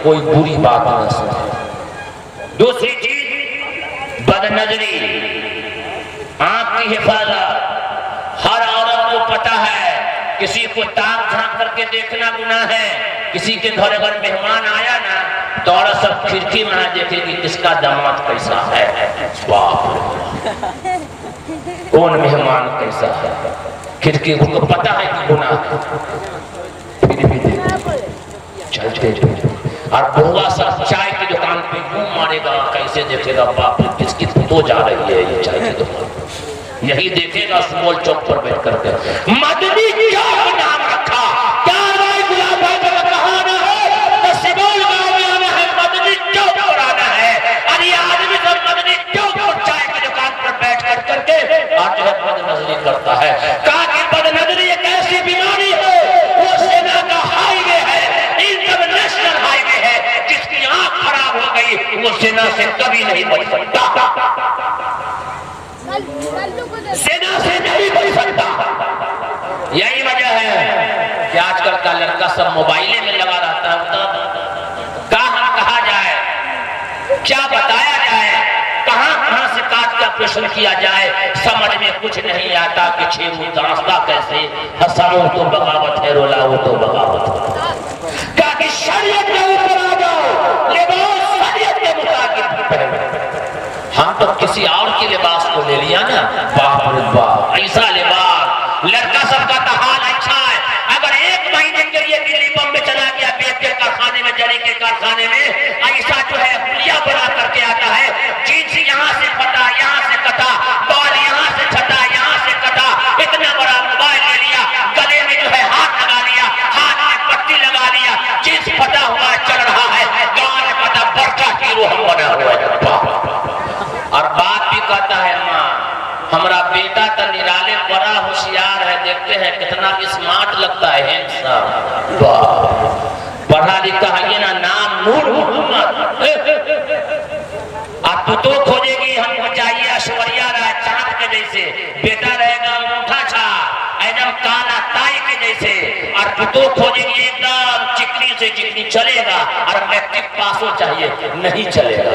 कोई बुरी बात न सुने। दूसरी चीज बदनजरी, आंख की हिफाजत। हर औरत को पता है किसी को ताक झांक करके देखना गुनाह है। किसी के घर अगर मेहमान आया ना तो औरत सब खिड़की में देखेगी किसका दामाद कैसा है, बाप कौन मेहमान कैसा है, खिड़की उनको पता है कि गुनाह है, फिर भी चलते। और बुढ़वा सब चाय की दुकान पे घूम मारेगा, कैसे देखेगा बाप किसकी तो जा रही है ये चाय की दुकान, यही देखेगा स्मॉल चौक पर बैठ करके। मदनी क्या नाम रखा, क्या गुलाब भाई का कहाना है, तो सिबोल गाँव में आना है, मदनी चौक पर आना है। और ये आदमी सब मदनी चौक पर चाय की दुकान पर बैठ कर करके और जो है बदनजरी करता है। कहा कि बदनजरी एक ऐसी बीमारी है, वो सेना का हाईवे है, इंटरनेशनल हाईवे है, जिसकी आंख खराब हो गई वो सेना से कभी नहीं बच सकता, सेना से नहीं बच सकता। यही वजह है कि आजकल का लड़का सब मोबाइले में लगा रहता है। तो कहा जाए, क्या बताया जाए, कहां से काट का प्रश्न किया जाए, समझ में कुछ नहीं आता कि छेड़ू रास्ता कैसे, हंसाओ तो बगावत है, रोलाओ तो बगावत। कहा कि शरीयत के ऊपर आ जाओ, लिबास शरीयत के मुताबिक पहनो। हम तो किसी और के लिबास को ले लिया ना, बाप रे बाप, ऐसा लिबास। लड़का सबका तो हाल अच्छा है, अगर 1 महीने के लिए दिल्ली बम्बे चला गया, बेच के कारखाने में, जरी के कारखाने में, ऐसा जो है कितना स्मार्ट लगता है हैंडसम। पढ़ा लिखा है ये ना, नाम नूर मोहम्मद। अब तो खोजेगी हमको चाहिए ऐश्वर्या राय चांद के जैसे, बेटा रहेगा अंगूठा छाप एकदम काला ताई के जैसे, और तो खोजेगी एकदम चिकनी से चिकनी चलेगा, और मैट्रिक पास हो चाहिए, नहीं चलेगा।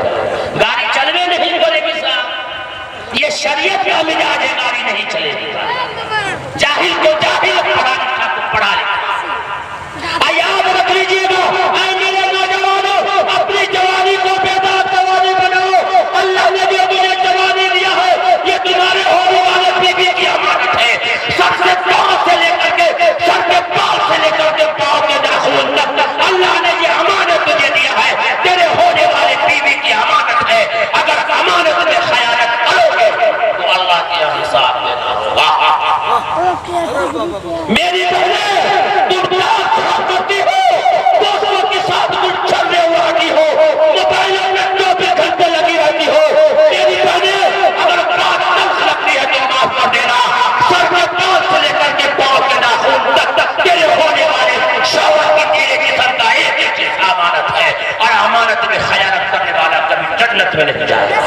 गाड़ी चलवे नहीं करेगी साहब, ये शरीयत का मिजाज है, गाड़ी नहीं चलेगी। जाहिल को जाहिल, पढ़ा लिखा को पढ़ा लिखा। याद रख लीजिएगा मेरे नौजवानों, अपनी जवानी को बेदाग जवानी बनाओ। अल्लाह ने जो मुझे जवानी दिया है, ये तुम्हारे होने वाले बीवी की अमानत है। सर से पांव से लेकर के, सर के पांव से लेकर के पांव के नाखून तक अल्लाह ने ये अमानत तुझे दिया है, तेरे होने वाले बीवी की अमानत है। अगर अमानत में खयानत करोगे तो अल्लाह के यहाँ हिसाब देना होगा। मेरी बहनें, तुम क्या करती हो? दोस्तों के साथ कुछ चलने वाली हो, मोबाइल नेटों पे घंटे लगी रहती हो। मेरी बहनें, अगर बात तल्ख लगती है तो माफ कर देना। सर में पांव से लेकर के पांव के नाखून तक तेरे होने वाले शौहर की तेरे की सर का एक एक अमानत है, और अमानत में खयानत करने वाला कभी जन्नत में नहीं जाएगा।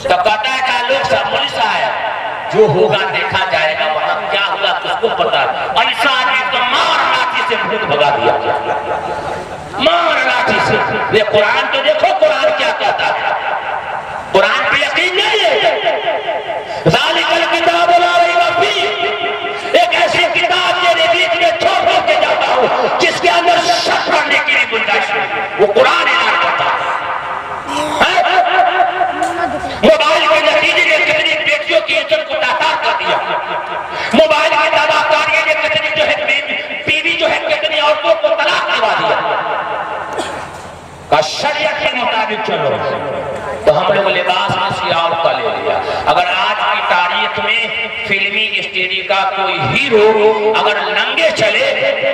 तो कहता है का लोग सब पुलिस आया, जो होगा देखा जाएगा, वहां क्या हुआ किसको पता। ऐसा आदमी तो मार लाठी से भूत भगा दिया, मार लाठी से। ये कुरान तो देखो, कुरान क्या कहता है। कुरान पे यकीन नहीं है। ज़ालिकल किताब ला रैब फीह, एक ऐसी किताब तेरे बीच में छोड़ के जाता हूं जिसके अंदर शक करने की भी गुंजाइश नहीं, वो कुरान ऐलान करता है। मोबाइल के नतीजे ने कितनी बेटियों की इज्जत को तातार कर दिया। मोबाइल की दावाकारियों ने कितनी जो है बीवी जो है कितनी औरतों को तलाक दिवा दिया। शरीयत के मुताबिक चलो तो हम लोग लिबास में सियार का ले लिया। अगर आज की तारीख में फिल्मी स्टेडी का कोई हीरो अगर नंगे चले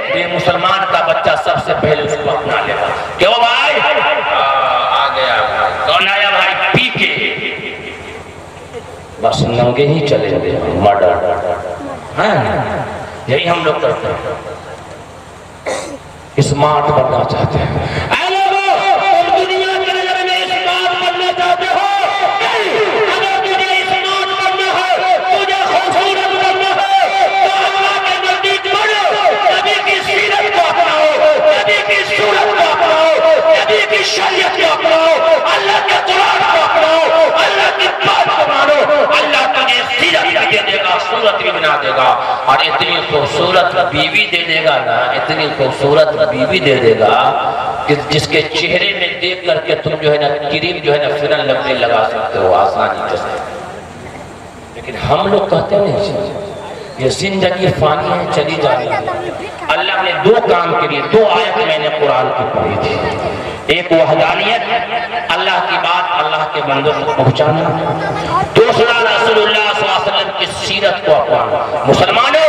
तो ये मुसलमान का बच्चा सबसे पहले उसको अपना लेगा। क्यों भाई? आ गया कौन आया भाई? पी के बस नंगे ही चले गए, मर्डर है। यही हम लोग करते हैं, स्मार्ट बनना चाहते हैं। शरीयत को अपनाओ, अल्लाह के कुरान को अपनाओ, अल्लाह की बात को मानो। अल्लाह तुझे सीरत भी दे देगा, सूरत भी बना देगा, और इतनी खूबसूरत बीवी दे देगा ना, इतनी खूबसूरत बीवी दे देगा कि जिसके चेहरे में देख करके तुम जो है ना क्रीम जो है ना फिरन लगने लगा सकते हो आसानी से। लेकिन हम लोग कहते हैं ये जिंदगी फानी है, चली जाएगी। अल्लाह ने दो काम के लिए दो आयत मैंने कुरान की पढ़ी थी। एक वहदानियत, अल्लाह की बात अल्लाह के बंदों को पहुंचाना। दूसरा रसूलुल्लाह सल्लल्लाहु अलैहि वसल्लम की सीरत को अपनाना। मुसलमानों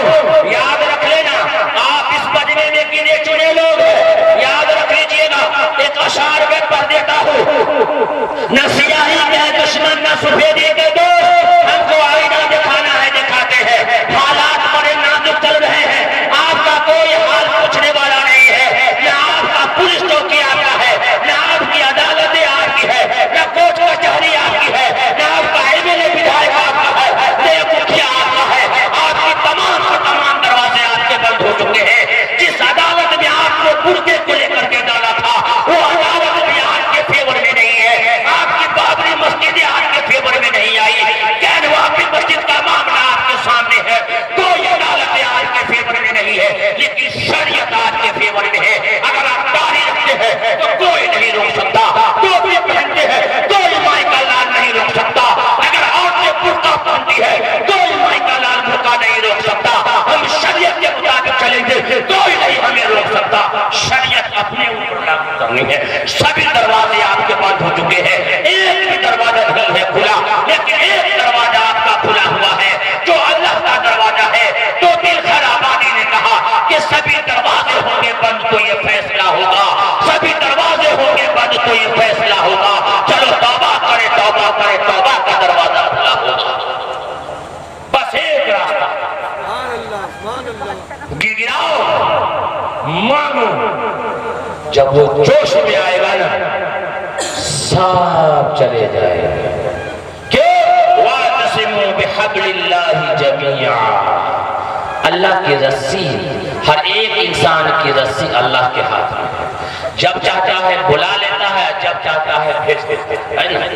याद रख लेना, आप इस मजमे में गिने चुने लोग याद रख लीजिएगा। एक अशार में पढ़ देता हूँ, न सियाही के दुश्मन न सफेदी के दोस्त, हमको आईना दिखाना है दिखाते हैं। हालात बड़े नाजुक चल रहे हैं, आपका कोई हाल पूछने वाला नहीं है। न आपका पुलिस चौकी आपका है, न आपकी अदालतें आपकी है, न कोर्ट कचहरी आपकी है, न आपका एमएलए विधायक आपका है, न मुखिया आपका है। आपकी तमाम गिड़गिड़ाओ, मांगो। जब वो जोश में आएगा ना, सब चले जाएंगे। क्यों? वातसिमू बिहब्लिल्लाहि जमीआ। अल्लाह की रस्सी, हर एक इंसान की रस्सी अल्लाह के हाथ में है। जब चाहता है बुला लेता है, जब चाहता है भेज देता है ना।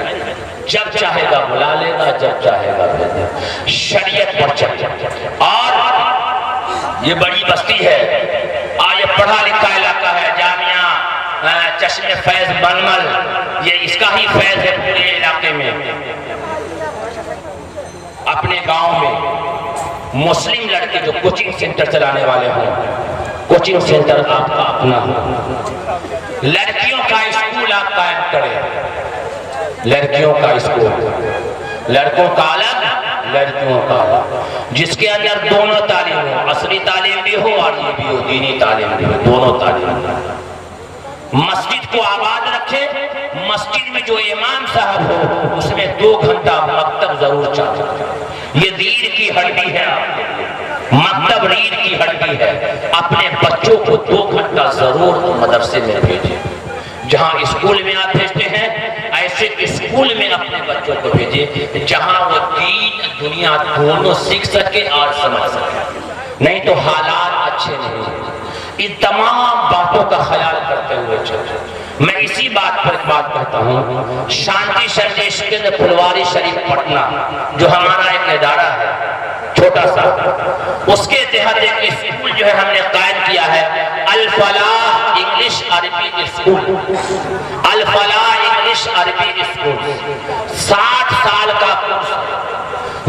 जब चाहेगा बुला लेगा, जब चाहेगा भेज देगा। शरीयत पर चल। और ये बड़ी बस्ती है, ये पढ़ा लिखा इलाका है, जामिया चश्मे फैज बनमल, ये इसका ही फैज है पूरे इलाके में। अपने गांव में मुस्लिम लड़के जो कोचिंग सेंटर चलाने वाले हों, कोचिंग सेंटर आपका अपना हो, लड़कियों का स्कूल आप कायम करें। लड़कियों का स्कूल, लड़कों का अलग, लड़कियों का अलग, जिसके अंदर दोनों तालीम हो, असली तालीम भी हो और ये भी हो दीनी तालीम भी हो, दोनों तालीम। मस्जिद को आबाद रखे, मस्जिद में जो इमाम साहब हो उसमें 2 घंटा मकतब जरूर चाहिए। ये रीढ़ की हड्डी है, मकतब रीढ़ की हड्डी है। अपने बच्चों को 2 घंटा जरूर मदरसे में भेजें। जहां स्कूल में आप भेजते हैं, ऐसे स्कूल में अपने बच्चों को भेजें जहां वो दीन दुनिया दोनों सीख सके और समझ सके। नहीं तो हालात अच्छे नहीं। इन तमाम बातों का ख्याल करते हुए चलो। मैं इसी बात पर एक बात कहता हूँ, शांति संदेश केंद्र फुलवारी शरीफ पटना, जो हमारा एक इदारा है छोटा सा, उसके तहत एक स्कूल जो है हमने कायम किया है, अल फलाह इंग्लिश अरबी स्कूल। अल फलाह इंग्लिश अरबी स्कूल 60 साल का कोर्स।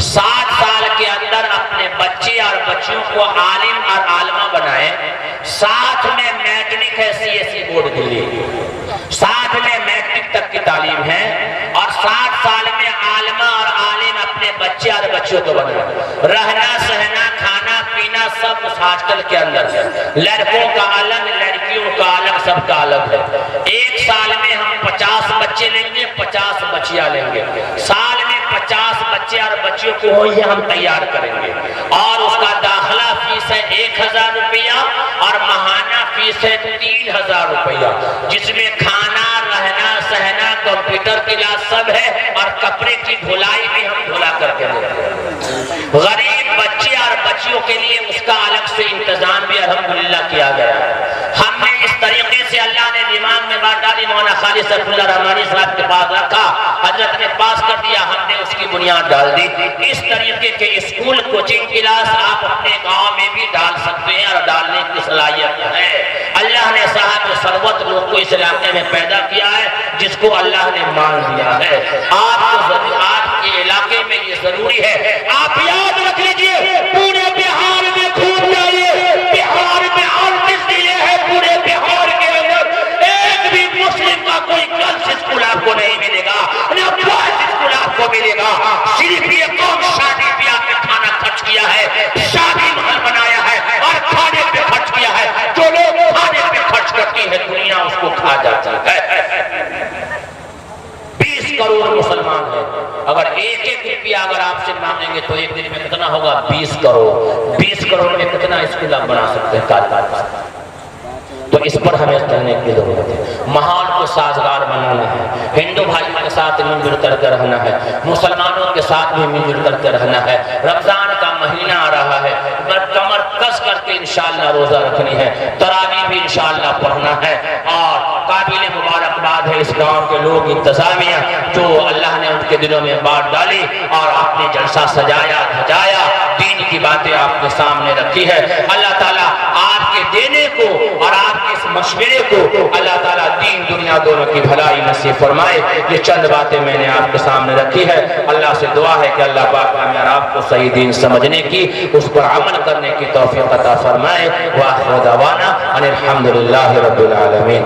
60 साल के अंदर अपने बच्चे और बच्चियों को आलिम और आलमा बनाए। साथ में मैट्रिक है, CSE बोर्ड के लिए, साथ में मैट्रिक तक की तालीम है, और 60 साल में आलमा और आलिम अपने बच्चे और बच्चियों को बनाए। रहना सहना खाना पीना सब उस हॉस्टल के अंदर है। लड़कों का अलग, लड़कियों का अलग, सबका अलग है। 1 साल में हम 50 बच्चे लेंगे, 50 बच्चियां लेंगे। साल में 50 बच्चे और बच्चियों को ही हम तैयार करेंगे, और उसका दाखिला फीस है 1000 रुपया और महाना फीस है 3000 रुपया, जिसमें खाना रहना सहना कंप्यूटर क्लास सब है, और कपड़े की धुलाई भी हम धुला करके देते हैं। गरीब बच्चे और बच्चियों के लिए उसका अलग से इंतजाम भी अल्हम्दुलिल्लाह किया गया है। हमने इस तरीके से अल्लाह ने दिमाग में बात डाली, मौलाना खालिद सैफुल्लाह रहमानी साहब के पास रखा, हजरत ने पास कर दिया, हमने उसकी बुनियाद डाल दी। इस तरीके के स्कूल कोचिंग क्लास आप अपने गांव में भी डाल सकते हैं, और डालने की सलाहियत है। अल्लाह ने साहब सर्वत लोग को इस इलाके में पैदा किया है, जिसको अल्लाह ने मान दिया है। आपके इलाके में ये जरूरी है, आप याद रख लीजिए, पूरे बिहार में खूब जाइए, बिहार में आर्टिस्ट ये है, पूरे बिहार के अंदर एक भी मुस्लिम का कोई गर्ल्स स्कूल आपको नहीं मिलेगा, न बॉयज स्कूल आपको मिलेगा। सिर्फ ये कौन शादी ब्याह पे खाना खर्च किया है, शादी महल बनाया है और खाने पे खर्च किया है। जो लोग खाने पे खर्च करती है दुनिया उसको खा जाती है। 20 करोड़ मुसलमान है, अगर 1-1 रुपया अगर आपसे मांगेंगे तो एक दिन में कितना होगा? 20 करोड़। 20 करोड़ में कितना स्कूल आप बना सकते हैं? तो इस पर हमें करने की जरूरत है। माहौल को साजगार बनाना है, हिंदू भाइयों के साथ मिलजुल करके रहना है, मुसलमानों के साथ भी मिलजुल करके रहना है। रमजान का महीना आ रहा है, कमर कस करके इंशाअल्लाह रोजा रखनी है, तरावी भी इंशाअल्लाह पढ़ना है। और काबिल मुबारकबाद है इस गांव के लोग, इंतजामिया, जो अल्लाह ने उनके दिलों में बात डाली और आपने जलसा सजाया धजाया, दीन की बातें आपके सामने रखी है। अल्लाह ताला आपके देने को और आपके इस मशवरे को अल्लाह ताला दीन दुनिया दोनों की भलाई नसीब फरमाए। ये चंद बातें मैंने आपके सामने रखी है। अल्लाह से दुआ है कि अल्लाह पाक हमें और आपको सही दीन समझने की, उस पर अमल करने की तौफीक अता फरमाए। व आखिर दवाना अनिल हम्दुलिल्लाहि रब्बिल आलमीन।